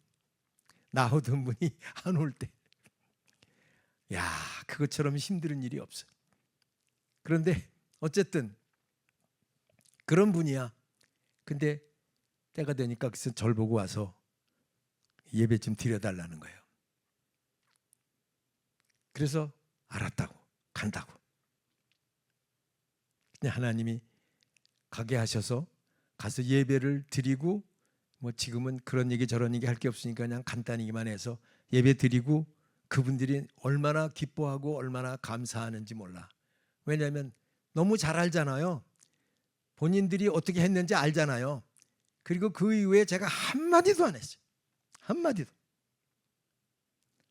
A: 나오던 분이 안 올 때, 야, 그것처럼 힘든 일이 없어. 그런데 어쨌든 그런 분이야. 근데 때가 되니까 그래서 절 보고 와서 예배 좀 드려달라는 거예요. 그래서 알았다고, 간다고. 그냥 하나님이 가게 하셔서 가서 예배를 드리고, 뭐 지금은 그런 얘기 저런 얘기 할 게 없으니까 그냥 간단히만 해서 예배 드리고, 그분들이 얼마나 기뻐하고 얼마나 감사하는지 몰라. 왜냐하면 너무 잘 알잖아요. 본인들이 어떻게 했는지 알잖아요. 그리고 그 이후에 제가 한마디도 안 했어요. 한마디도.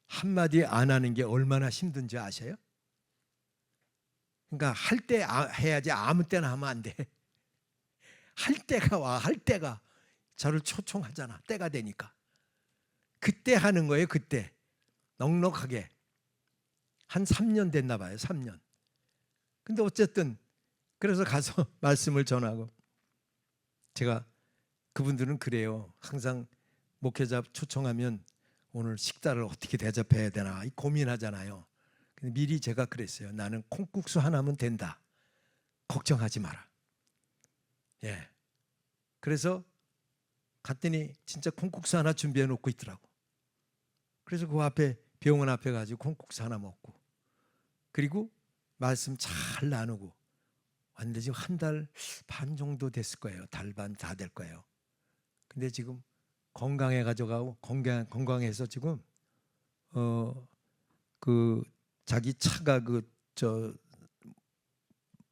A: 한마디 안 하는 게 얼마나 힘든지 아세요? 그러니까 할 때 해야지 아무 때나 하면 안 돼. 할 때가 와, 할 때가. 저를 초청하잖아. 때가 되니까. 그때 하는 거예요. 그때. 넉넉하게. 한 3년 됐나 봐요. 3년. 근데 어쨌든 그래서 가서 말씀을 전하고, 제가 그분들은 그래요. 항상 목회자 초청하면 오늘 식사를 어떻게 대접해야 되나 고민하잖아요. 근데 미리 제가 그랬어요. 나는 콩국수 하나면 된다. 걱정하지 마라. 예. 그래서 갔더니 진짜 콩국수 하나 준비해 놓고 있더라고. 그래서 그 앞에 병원 앞에 가지고 콩국수 하나 먹고, 그리고 말씀 잘 나누고 왔는데 지금 한 달 반 정도 됐을 거예요. 달 반 다 될 거예요. 근데 지금 건강해 가지고 건강해서 지금 그 자기 차가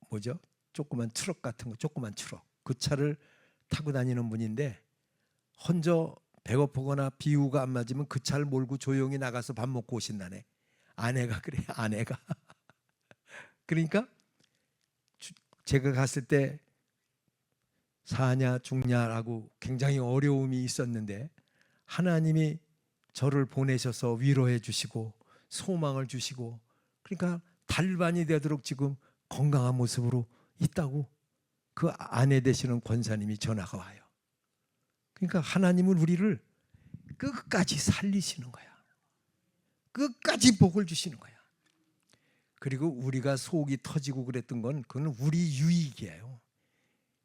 A: 뭐죠? 조그만 트럭 같은 거, 조그만 트럭. 그 차를 타고 다니는 분인데, 혼자 배고프거나 비유가 안 맞으면 그 차를 몰고 조용히 나가서 밥 먹고 오신다네. 아내가 그래요. 아내가. 그러니까 제가 갔을 때 사냐 죽냐라고 굉장히 어려움이 있었는데, 하나님이 저를 보내셔서 위로해 주시고 소망을 주시고, 그러니까 달반이 되도록 지금 건강한 모습으로 있다고 그 아내 되시는 권사님이 전화가 와요. 그러니까 하나님은 우리를 끝까지 살리시는 거야. 끝까지 복을 주시는 거야. 그리고 우리가 속이 터지고 그랬던 건 그건 우리 유익이에요.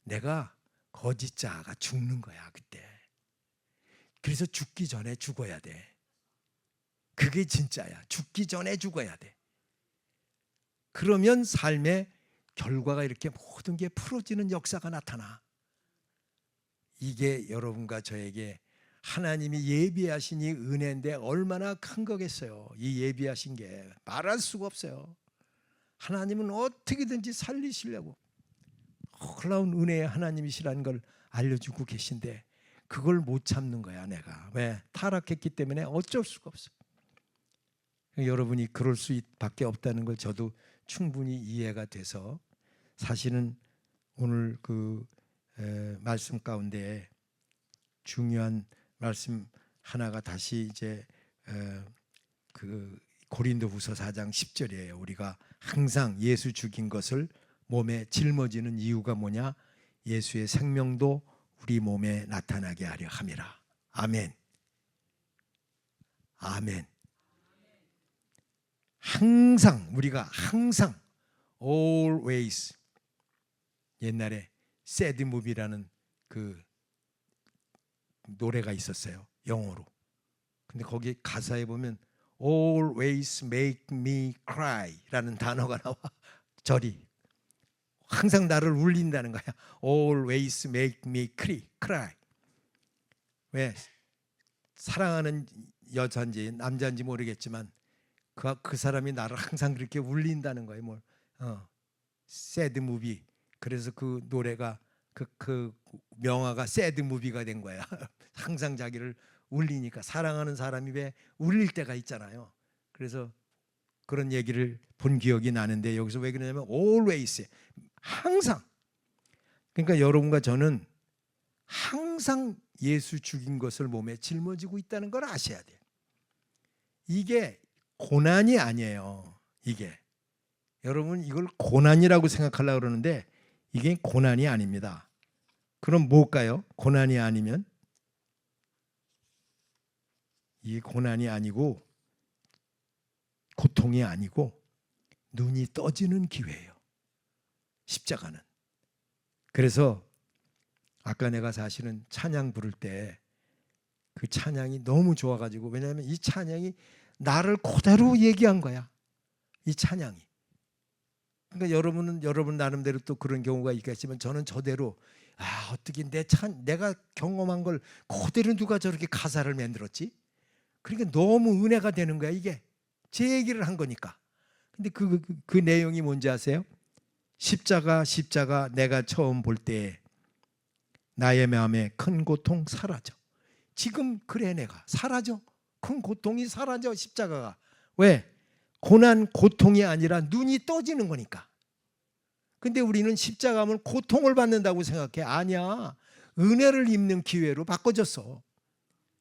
A: 내가 거짓자가 죽는 거야 그때. 그래서 죽기 전에 죽어야 돼. 그게 진짜야. 죽기 전에 죽어야 돼. 그러면 삶의 결과가 이렇게 모든 게 풀어지는 역사가 나타나. 이게 여러분과 저에게 하나님이 예비하신 이 은혜인데 얼마나 큰 거겠어요. 이 예비하신 게 말할 수가 없어요. 하나님은 어떻게든지 살리시려고 놀라운 은혜의 하나님이시라는 걸 알려주고 계신데, 그걸 못 참는 거야 내가. 왜? 타락했기 때문에 어쩔 수가 없어. 여러분이 그럴 수밖에 없다는 걸 저도 충분히 이해가 돼서, 사실은 오늘 그 말씀 가운데 중요한 말씀 하나가 다시 이제 그 고린도후서 4장 10절이에요. 우리가 항상 예수 죽인 것을 몸에 짊어지는 이유가 뭐냐? 예수의 생명도 우리 몸에 나타나게 하려 함이라. 아멘. 아멘. 항상, 우리가 항상 always, 옛날에 sad movie라는 그 노래가 있었어요. 영어로. 근데 거기 가사에 보면 always make me cry 라는 단어가 나와. 절이 항상 나를 울린다는 거야. always make me cry. 왜? 사랑하는 여자인지 남자인지 모르겠지만 그 사람이 나를 항상 그렇게 울린다는 거예요. sad movie. 그래서 그 노래가 그 명화가 sad movie가 된 거야. 항상 자기를 울리니까. 사랑하는 사람이 왜 울릴 때가 있잖아요. 그래서 그런 얘기를 본 기억이 나는데, 여기서 왜 그러냐면 always, 항상. 그러니까 여러분과 저는 항상 예수 죽인 것을 몸에 짊어지고 있다는 걸 아셔야 돼요. 이게 고난이 아니에요. 이게 여러분 이걸 고난이라고 생각하려고 그러는데 이게 고난이 아닙니다. 그럼 뭘까요? 고난이 아니면? 이게 고난이 아니고 고통이 아니고 눈이 떠지는 기회예요. 십자가는. 그래서 아까 내가 사실은 찬양 부를 때 그 찬양이 너무 좋아가지고, 왜냐하면 이 찬양이 나를 그대로 얘기한 거야. 이 찬양이. 그러니까 여러분은 여러분 나름대로 또 그런 경우가 있겠지만, 저는 저대로 어떻게 내가 경험한 걸 그대로 누가 저렇게 가사를 만들었지? 그러니까 너무 은혜가 되는 거야. 이게 제 얘기를 한 거니까. 근데 그 내용이 뭔지 아세요? 십자가 내가 처음 볼 때 나의 마음에 큰 고통 사라져. 지금 그래 내가 사라져. 큰 고통이 사라져 십자가가. 왜? 고난 고통이 아니라 눈이 떠지는 거니까. 근데 우리는 십자가 하면 고통을 받는다고 생각해. 아니야. 은혜를 입는 기회로 바꿔줬어.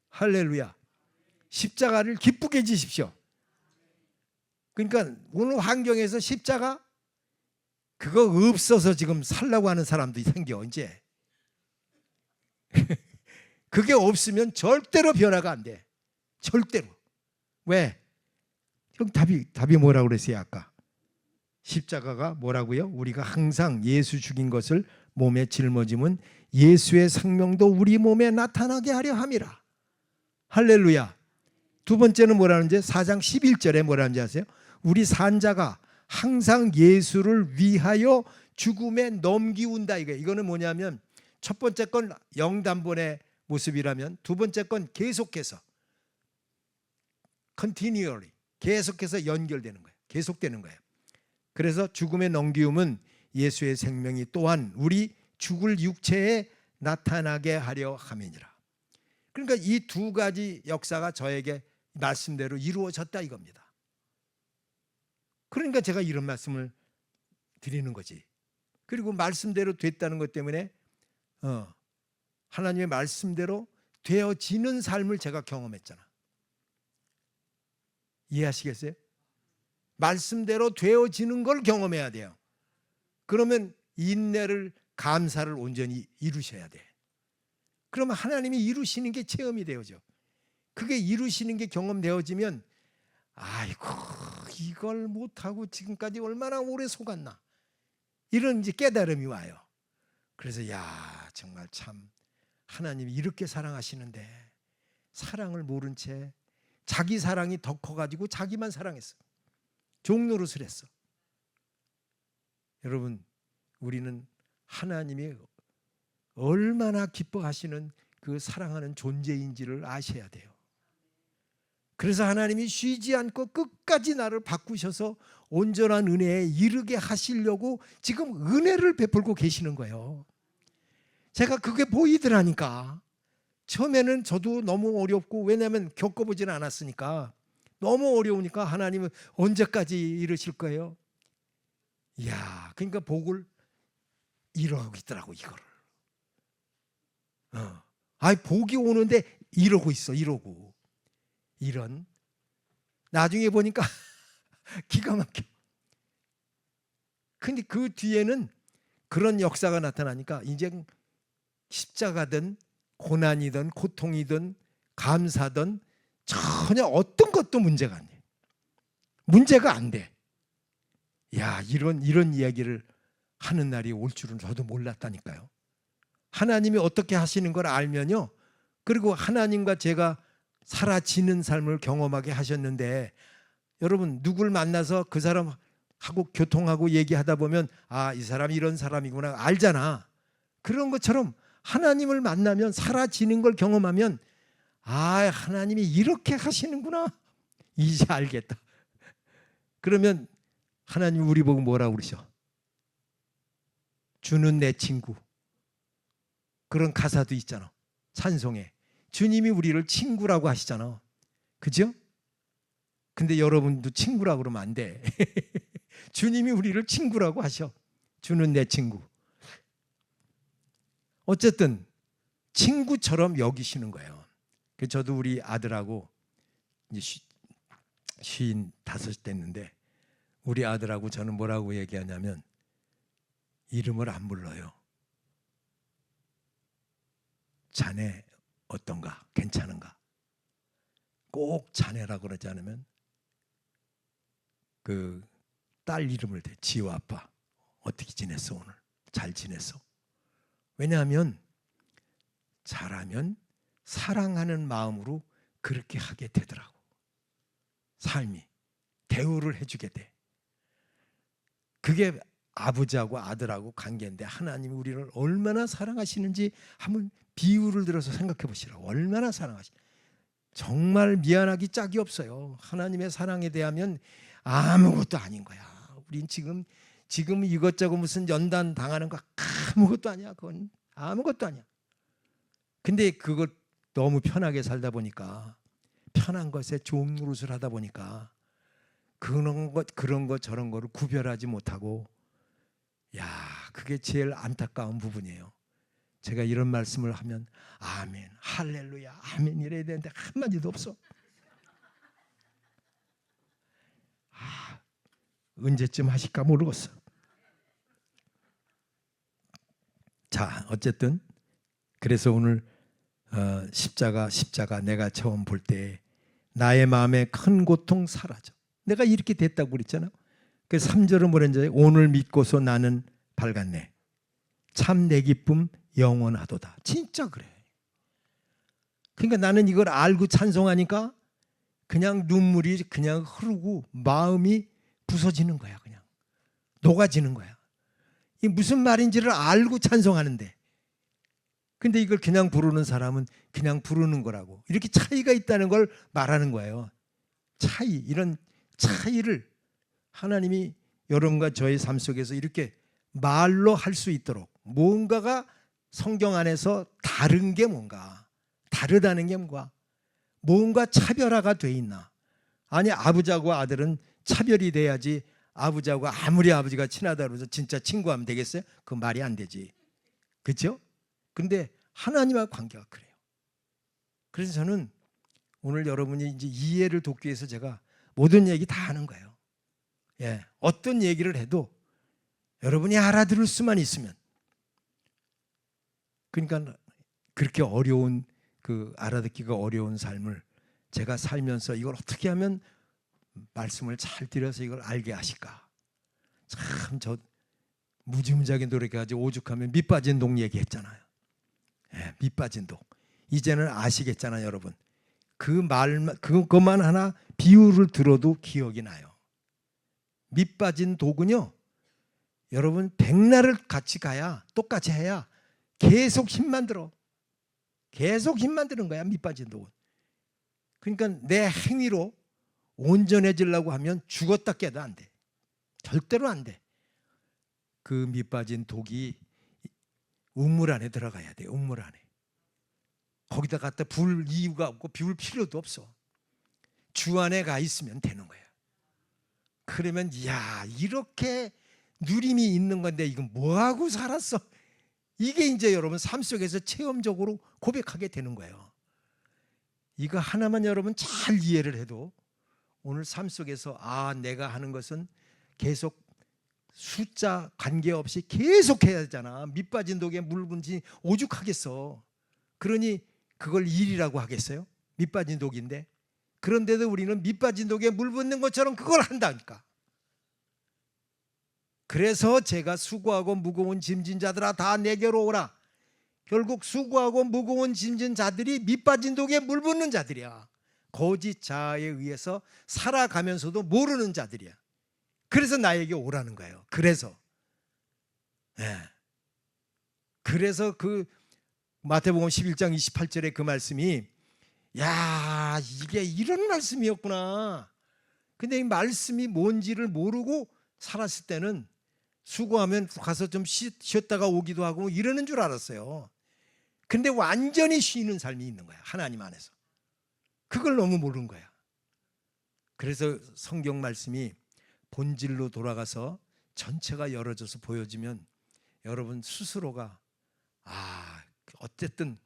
A: 할렐루야. 십자가를 기쁘게 지십시오. 그러니까 오늘 환경에서 십자가 그거 없어서 지금 살라고 하는 사람도 생겨 이제. 그게 없으면 절대로 변화가 안 돼. 절대로. 왜? 형 답이 뭐라고 그랬어요 아까? 십자가가 뭐라고요? 우리가 항상 예수 죽인 것을 몸에 짊어지면 예수의 생명도 우리 몸에 나타나게 하려 함이라. 할렐루야. 두 번째는 뭐라는지 4장 11절에 뭐라는지 아세요? 우리 산자가 항상 예수를 위하여 죽음에 넘기운다. 이거는 뭐냐면 첫 번째 건 영단본의 모습이라면 두 번째 건 계속해서 continually 계속해서 연결되는 거예요. 계속되는 거예요. 그래서 죽음의 넘기움은 예수의 생명이 또한 우리 죽을 육체에 나타나게 하려 함이니라. 그러니까 이 두 가지 역사가 저에게 말씀대로 이루어졌다 이겁니다. 그러니까 제가 이런 말씀을 드리는 거지. 그리고 말씀대로 됐다는 것 때문에 하나님의 말씀대로 되어지는 삶을 제가 경험했잖아. 이해하시겠어요? 말씀대로 되어지는 걸 경험해야 돼요. 그러면 인내를 감사를 온전히 이루셔야 돼. 그러면 하나님이 이루시는 게 체험이 되어져. 그게 이루시는 게 경험되어지면 아이고 이걸 못하고 지금까지 얼마나 오래 속았나 이런 이제 깨달음이 와요. 그래서 야 정말 참 하나님이 이렇게 사랑하시는데 사랑을 모른 채 자기 사랑이 더 커가지고 자기만 사랑했어. 종노릇을 했어. 여러분 우리는 하나님이 얼마나 기뻐하시는 그 사랑하는 존재인지를 아셔야 돼요. 그래서 하나님이 쉬지 않고 끝까지 나를 바꾸셔서 온전한 은혜에 이르게 하시려고 지금 은혜를 베풀고 계시는 거예요. 제가 그게 보이더라니까. 처음에는 저도 너무 어렵고 왜냐하면 겪어보지는 않았으니까 너무 어려우니까 하나님은 언제까지 이러실 거예요? 이야, 그러니까 복을 이러고 있더라고 이거를. 복이 오는데 이러고 있어 이러고. 이런 나중에 보니까 기가 막혀. 근데 그 뒤에는 그런 역사가 나타나니까 이제 십자가든 고난이든 고통이든 감사든 전혀 어떤 것도 문제가 안 돼. 문제가 안 돼. 야, 이런 이야기를 하는 날이 올 줄은 저도 몰랐다니까요. 하나님이 어떻게 하시는 걸 알면요. 그리고 하나님과 제가 사라지는 삶을 경험하게 하셨는데 여러분 누굴 만나서 그 사람하고 교통하고 얘기하다 보면 아, 이 사람이 이런 사람이구나 알잖아. 그런 것처럼 하나님을 만나면 사라지는 걸 경험하면 아, 하나님이 이렇게 하시는구나. 이제 알겠다. 그러면 하나님 우리 보고 뭐라고 그러셔? 주는 내 친구. 그런 가사도 있잖아. 찬송에. 주님이 우리를 친구라고 하시잖아. 그죠? 근데 여러분도 친구라고 그러면 안 돼. 주님이 우리를 친구라고 하셔. 주는 내 친구. 어쨌든 친구처럼 여기시는 거예요. 저도 우리 아들하고 이제 55 됐는데 우리 아들하고 저는 뭐라고 얘기하냐면 이름을 안 불러요. 자네 어떤가? 괜찮은가? 꼭 자네라고 그러지 않으면 그 딸 이름을 대. 지호 아빠 어떻게 지냈어 오늘? 잘 지냈어? 왜냐하면 잘하면 사랑하는 마음으로 그렇게 하게 되더라고. 삶이 대우를 해주게 돼. 그게 아버지하고 아들하고 관계인데 하나님이 우리를 얼마나 사랑하시는지 한번 비유를 들어서 생각해 보시라고. 얼마나 사랑하시는지. 정말 미안하기 짝이 없어요. 하나님의 사랑에 대하면 아무것도 아닌 거야. 우린 지금 이것저것 무슨 연단 당하는 거 아무것도 아니야. 그건 아무것도 아니야. 근데 그것 너무 편하게 살다 보니까, 편한 것에 좋은 노릇을 하다 보니까 그런 것 저런 거를 구별하지 못하고, 야, 그게 제일 안타까운 부분이에요. 제가 이런 말씀을 하면 아멘, 할렐루야, 아멘 이래야 되는데 한마디도 없어. 언제쯤 하실까 모르겠어. 자, 어쨌든 그래서 오늘 십자가 내가 처음 볼 때 나의 마음에 큰 고통 사라져. 내가 이렇게 됐다고 그랬잖아. 그 3절은 뭐랬는지, 오늘 믿고서 나는 밝았네. 참 내 기쁨 영원하도다. 진짜 그래. 그러니까 나는 이걸 알고 찬송하니까 그냥 눈물이 그냥 흐르고 마음이 부서지는 거야. 그냥 녹아지는 거야. 이 무슨 말인지를 알고 찬송하는데, 근데 이걸 그냥 부르는 사람은 그냥 부르는 거라고. 이렇게 차이가 있다는 걸 말하는 거예요. 차이, 이런 차이를 하나님이 여러분과 저의 삶 속에서 이렇게 말로 할 수 있도록, 뭔가가 성경 안에서 다른 게 뭔가, 다르다는 게 뭔가 차별화가 돼 있나. 아니, 아버지하고 아들은 차별이 돼야지. 아버지하고 아무리 아버지가 친하다고 해서 진짜 친구하면 되겠어요? 그 말이 안 되지. 그렇죠? 근데 하나님과 관계가 그래요. 그래서 저는 오늘 여러분이 이제 이해를 돕기 위해서 제가 모든 얘기 다 하는 거예요. 예, 어떤 얘기를 해도 여러분이 알아들을 수만 있으면, 그러니까 그렇게 어려운, 그 알아듣기가 어려운 삶을 제가 살면서 이걸 어떻게 하면 말씀을 잘 들여서 이걸 알게 하실까. 참, 저 무지무지하게 노력해가지고 오죽하면 밑 빠진 독 얘기했잖아요. 예, 밑 빠진 독. 이제는 아시겠잖아요, 여러분. 그 말만, 그것만 하나 비유를 들어도 기억이 나요. 밑 빠진 독은요, 여러분 백날을 같이 가야, 똑같이 해야 계속 힘만 들어. 계속 힘만 드는 거야, 밑 빠진 독은. 그러니까 내 행위로 온전해지려고 하면 죽었다 깨도 안 돼. 절대로 안 돼. 그 밑 빠진 독이 우물 안에 들어가야 돼. 우물 안에. 거기다 갖다 불 이유가 없고 비울 필요도 없어. 주 안에 가 있으면 되는 거야. 그러면 야, 이렇게 누림이 있는 건데 이건 뭐하고 살았어? 이게 이제 여러분 삶 속에서 체험적으로 고백하게 되는 거예요. 이거 하나만 여러분 잘 이해를 해도 오늘 삶 속에서, 아, 내가 하는 것은 계속 숫자 관계없이 계속 해야 되잖아. 밑 빠진 독에 물 붓지 오죽하겠어. 그러니 그걸 일이라고 하겠어요? 밑 빠진 독인데. 그런데도 우리는 밑 빠진 독에 물 붓는 것처럼 그걸 한다니까. 그래서 제가 수고하고 무거운 짐진 자들아 다 내게로 오라. 결국 수고하고 무거운 짐진 자들이 밑 빠진 독에 물 붓는 자들이야. 거짓 자아에 의해서 살아가면서도 모르는 자들이야. 그래서 나에게 오라는 거예요. 그래서 그래서 그 마태복음 11장 28절에 그 말씀이, 야, 이게 이런 말씀이었구나. 근데 이 말씀이 뭔지를 모르고 살았을 때는 수고하면 가서 좀 쉬었다가 오기도 하고 이러는 줄 알았어요. 근데 완전히 쉬는 삶이 있는 거야, 하나님 안에서. 그걸 너무 모르는 거야. 그래서 성경 말씀이 본질로 돌아가서 전체가 열어져서 보여지면 여러분 스스로가, 아, 어쨌든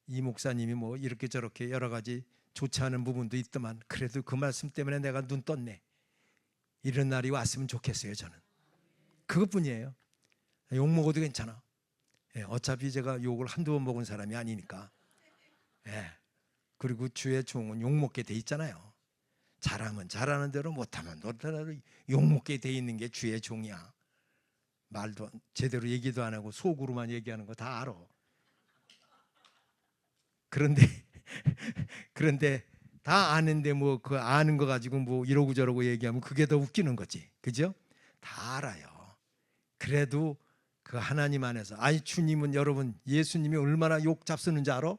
A: 이 목사님이 뭐 이렇게 저렇게 여러 가지 좋지 않은 부분도 있더만 그래도 그 말씀 때문에 내가 눈 떴네. 이런 날이 왔으면 좋겠어요, 저는. 그것뿐이에요. 욕 먹어도 괜찮아. 어차피 제가 욕을 한두 번 먹은 사람이 아니니까. 그리고 주의 종은 욕 먹게 돼 있잖아요. 잘하면 잘하는 대로, 못하면 못하는 대로 욕 먹게 돼 있는 게 주의 종이야. 말도 제대로 얘기도 안 하고 속으로만 얘기하는 거 다 알아. 그런데 다 아는데 뭐 그 아는 거 가지고 뭐 이러고 저러고 얘기하면 그게 더 웃기는 거지. 그죠? 다 알아요. 그래도 그 하나님 안에서, 아니 주님은, 여러분 예수님이 얼마나 욕 잡수는지 알아?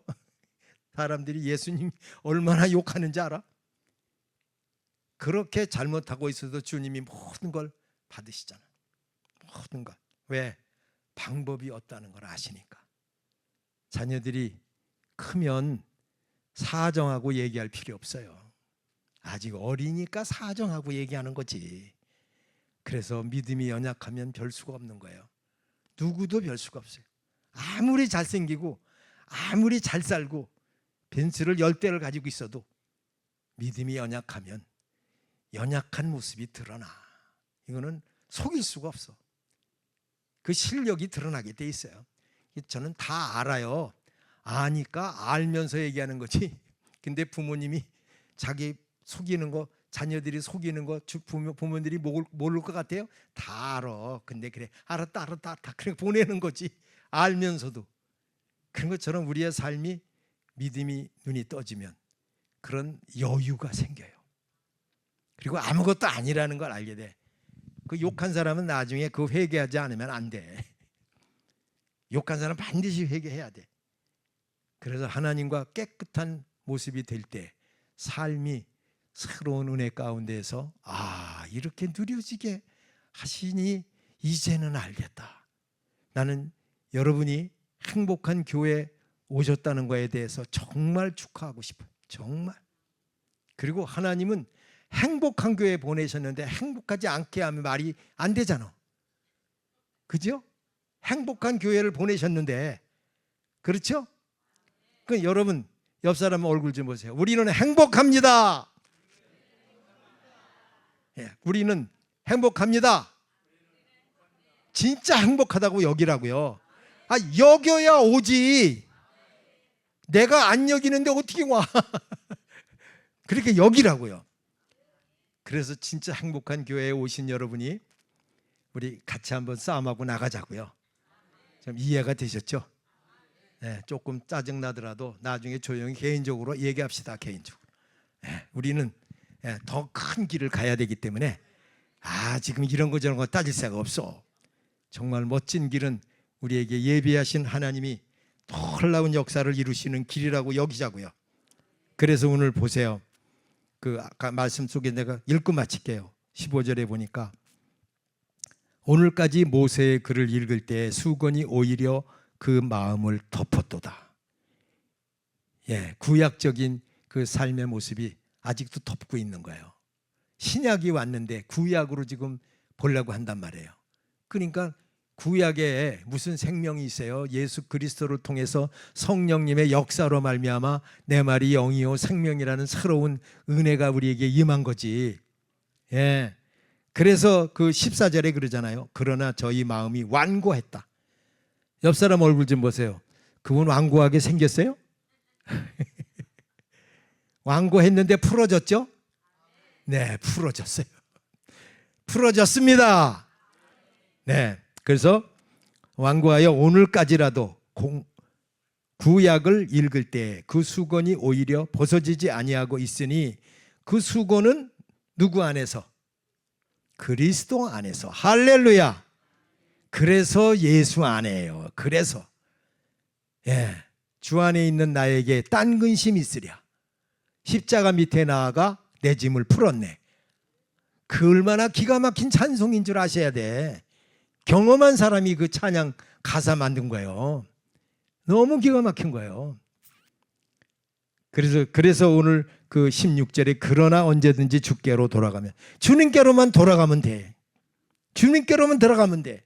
A: 사람들이 예수님 얼마나 욕하는지 알아? 그렇게 잘못하고 있어도 주님이 모든 걸 받으시잖아. 모든 것. 왜? 방법이 없다는 걸 아시니까. 자녀들이 크면 사정하고 얘기할 필요 없어요. 아직 어리니까 사정하고 얘기하는 거지. 그래서 믿음이 연약하면 별 수가 없는 거예요. 누구도 별 수가 없어요. 아무리 잘생기고 아무리 잘 살고 벤츠를 10대를 가지고 있어도 믿음이 연약하면 연약한 모습이 드러나. 이거는 속일 수가 없어. 그 실력이 드러나게 돼 있어요. 저는 다 알아요. 아니까 알면서 얘기하는 거지. 근데 부모님이 자기 속이는 거, 자녀들이 속이는 거 부모들이 모를 것 같아요? 다 알아. 근데 그래, 알았다 그래 보내는 거지. 알면서도. 그런 것처럼 우리의 삶이 믿음이 눈이 떠지면 그런 여유가 생겨요. 그리고 아무것도 아니라는 걸 알게 돼. 그 욕한 사람은 나중에 그 회개하지 않으면 안 돼. 욕한 사람 반드시 회개해야 돼. 그래서 하나님과 깨끗한 모습이 될 때 삶이 새로운 은혜 가운데에서 이렇게 누려지게 하시니 이제는 알겠다. 나는 여러분이 행복한 교회에 오셨다는 것에 대해서 정말 축하하고 싶어요. 정말. 그리고 하나님은 행복한 교회에 보내셨는데 행복하지 않게 하면 말이 안 되잖아. 그죠? 행복한 교회를 보내셨는데, 그렇죠? 그 여러분 옆 사람 얼굴 좀 보세요. 우리는 행복합니다. 우리는 행복합니다. 진짜 행복하다고 여기라고요. 여겨야 오지. 내가 안 여기는데 어떻게 와? 그렇게 여기라고요. 그래서 진짜 행복한 교회에 오신 여러분이 우리 같이 한번 싸움하고 나가자고요. 좀 이해가 되셨죠? 조금 짜증나더라도 나중에 조용히 개인적으로 얘기합시다. 개인적으로. 우리는 더 큰 길을 가야 되기 때문에 지금 이런 거 저런 거 따질 새가 없어. 정말 멋진 길은 우리에게 예비하신 하나님이 놀라운 역사를 이루시는 길이라고 여기자고요. 그래서 오늘 보세요. 그 아까 말씀 속에 내가 읽고 마칠게요. 15절에 보니까 오늘까지 모세의 글을 읽을 때 수건이 오히려 그 마음을 덮었도다. 구약적인 그 삶의 모습이 아직도 덮고 있는 거예요. 신약이 왔는데 구약으로 지금 보려고 한단 말이에요. 그러니까 구약에 무슨 생명이 있어요? 예수 그리스도를 통해서 성령님의 역사로 말미암아 내 말이 영이요 생명이라는 새로운 은혜가 우리에게 임한 거지. 그래서 그 14절에 그러잖아요. 그러나 저희 마음이 완고했다. 옆 사람 얼굴 좀 보세요. 그분 완고하게 생겼어요? 완고했는데 풀어졌죠? 네, 풀어졌어요. 풀어졌습니다. 네, 그래서 완고하여 오늘까지라도 구약을 읽을 때 그 수건이 오히려 벗어지지 아니하고 있으니 그 수건은 누구 안에서? 그리스도 안에서. 할렐루야. 그래서 예수 안에요. 그래서 주 안에 있는 나에게 딴 근심이 있으랴. 십자가 밑에 나아가 내 짐을 풀었네. 그 얼마나 기가 막힌 찬송인 줄 아셔야 돼. 경험한 사람이 그 찬양 가사 만든 거예요. 너무 기가 막힌 거예요. 그래서 오늘 그 16절에 그러나 언제든지 주께로 돌아가면, 주님께로만 돌아가면 돼. 주님께로만 들어가면 돼.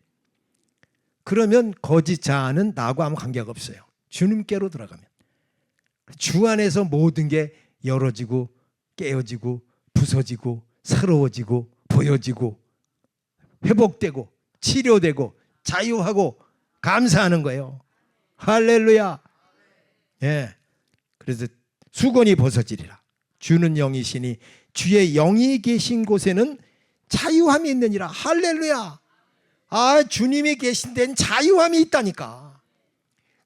A: 그러면 거짓 자아는 나하고 아무 관계가 없어요. 주님께로 들어가면 주 안에서 모든 게 열어지고 깨어지고 부서지고 새로워지고 보여지고 회복되고 치료되고 자유하고 감사하는 거예요. 할렐루야. 그래서 수건이 벗어지리라. 주는 영이시니 주의 영이 계신 곳에는 자유함이 있느니라. 할렐루야. 주님이 계신 데는 자유함이 있다니까.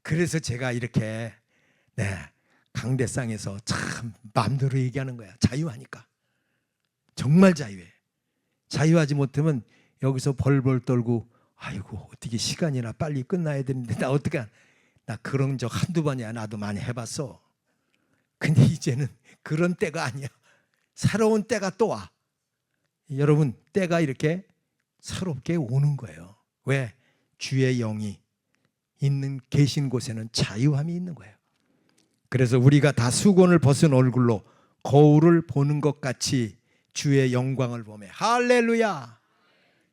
A: 그래서 제가 이렇게 강대상에서 참 마음대로 얘기하는 거야. 자유하니까. 정말 자유해. 자유하지 못하면 여기서 벌벌 떨고 아이고 어떻게 시간이나 빨리 끝나야 되는데 나 어떡해. 나 그런 적 한두 번이야. 나도 많이 해봤어. 근데 이제는 그런 때가 아니야. 새로운 때가 또 와. 여러분 때가 이렇게 새롭게 오는 거예요. 왜? 주의 영이 계신 곳에는 자유함이 있는 거예요. 그래서 우리가 다 수건을 벗은 얼굴로 거울을 보는 것 같이 주의 영광을 보며, 할렐루야.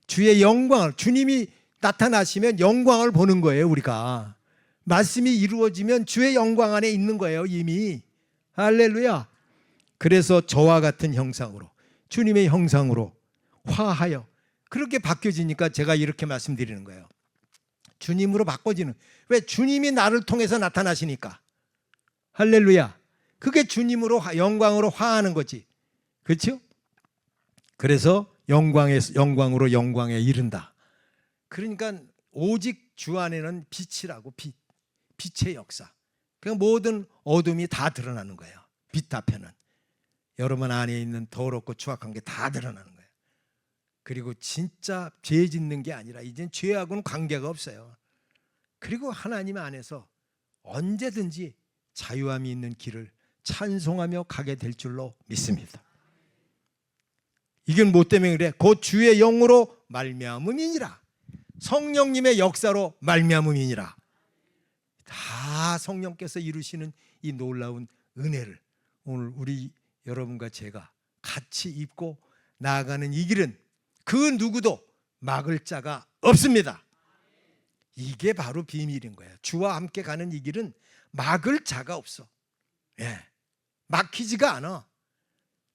A: 주의 영광을, 주님이 나타나시면 영광을 보는 거예요. 우리가 말씀이 이루어지면 주의 영광 안에 있는 거예요, 이미. 할렐루야. 그래서 저와 같은 형상으로, 주님의 형상으로 화하여, 그렇게 바뀌어지니까 제가 이렇게 말씀드리는 거예요. 주님으로 바꿔지는, 왜? 주님이 나를 통해서 나타나시니까. 할렐루야. 그게 주님으로, 영광으로 화하는 거지. 그렇죠? 그래서 영광으로 영광에 이른다. 그러니까 오직 주 안에는 빛이라고, 빛의 역사. 그러니까 모든 어둠이 다 드러나는 거예요. 빛 앞에는 여러분 안에 있는 더럽고 추악한 게 다 드러나는 거예요. 그리고 진짜 죄 짓는 게 아니라 이젠 죄하고는 관계가 없어요. 그리고 하나님 안에서 언제든지 자유함이 있는 길을 찬송하며 가게 될 줄로 믿습니다. 이건 뭐 때문에 그래? 곧 주의 영으로 말미암음이니라. 성령님의 역사로 말미암음이니라. 다 성령께서 이루시는 이 놀라운 은혜를 오늘 우리 여러분과 제가 같이 입고 나아가는 이 길은 그 누구도 막을 자가 없습니다. 이게 바로 비밀인 거예요. 주와 함께 가는 이 길은 막을 자가 없어. 예. 막히지가 않아.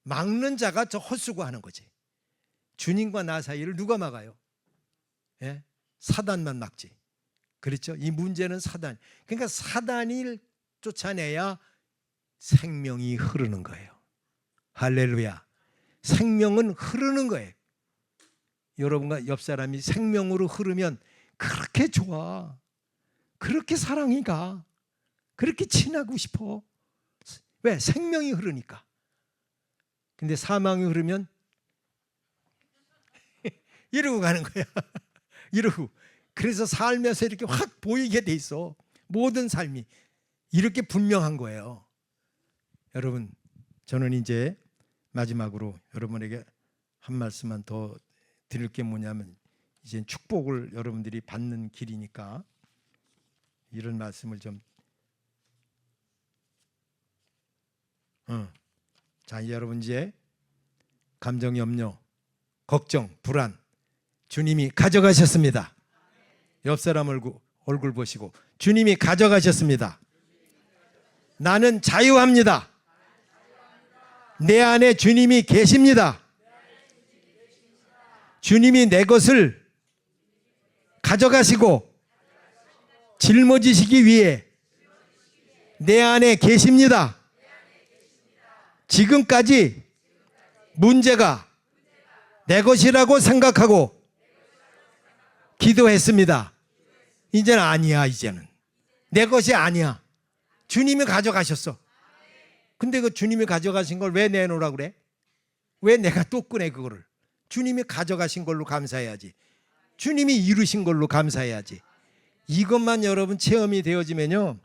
A: 막는 자가 저 헛수고하는 거지. 주님과 나 사이를 누가 막아요? 예? 사단만 막지. 그렇죠? 이 문제는 사단. 그러니까 사단을 쫓아내야 생명이 흐르는 거예요. 할렐루야. 생명은 흐르는 거예요. 여러분과 옆 사람이 생명으로 흐르면 그렇게 좋아. 그렇게 사랑이 가. 그렇게 친하고 싶어. 왜? 생명이 흐르니까. 근데 사망이 흐르면 이러고 가는 거야. 이러고. 그래서 살면서 이렇게 확 보이게 돼 있어. 모든 삶이 이렇게 분명한 거예요. 여러분, 저는 이제 마지막으로 여러분에게 한 말씀만 더 드릴 게 뭐냐면, 이제 축복을 여러분들이 받는 길이니까 이런 말씀을 좀. 자, 여러분 이제 감정, 염려, 걱정, 불안 주님이 가져가셨습니다. 옆 사람 얼굴 보시고, 주님이 가져가셨습니다. 나는 자유합니다. 내 안에 주님이 계십니다. 주님이 내 것을 가져가시고 짊어지시기 위해 내 안에 계십니다. 지금까지 문제가 내 것이라고 생각하고 기도했습니다. 이제는 아니야. 이제는 내 것이 아니야. 주님이 가져가셨어. 근데 그 주님이 가져가신 걸 왜 내놓으라고 그래? 왜 내가 또 꺼내 그거를? 주님이 가져가신 걸로 감사해야지. 주님이 이루신 걸로 감사해야지. 이것만 여러분 체험이 되어지면요,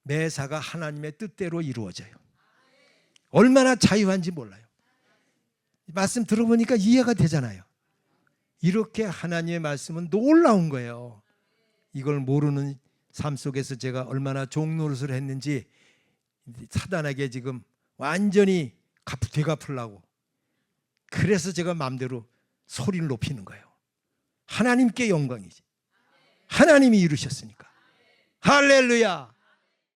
A: 매사가 하나님의 뜻대로 이루어져요. 얼마나 자유한지 몰라요. 말씀 들어보니까 이해가 되잖아요. 이렇게 하나님의 말씀은 놀라운 거예요. 이걸 모르는 삶 속에서 제가 얼마나 종노릇을 했는지 사단에게 지금 완전히 되갚으려고. 그래서 제가 마음대로 소리를 높이는 거예요. 하나님께 영광이지. 하나님이 이루셨으니까. 할렐루야.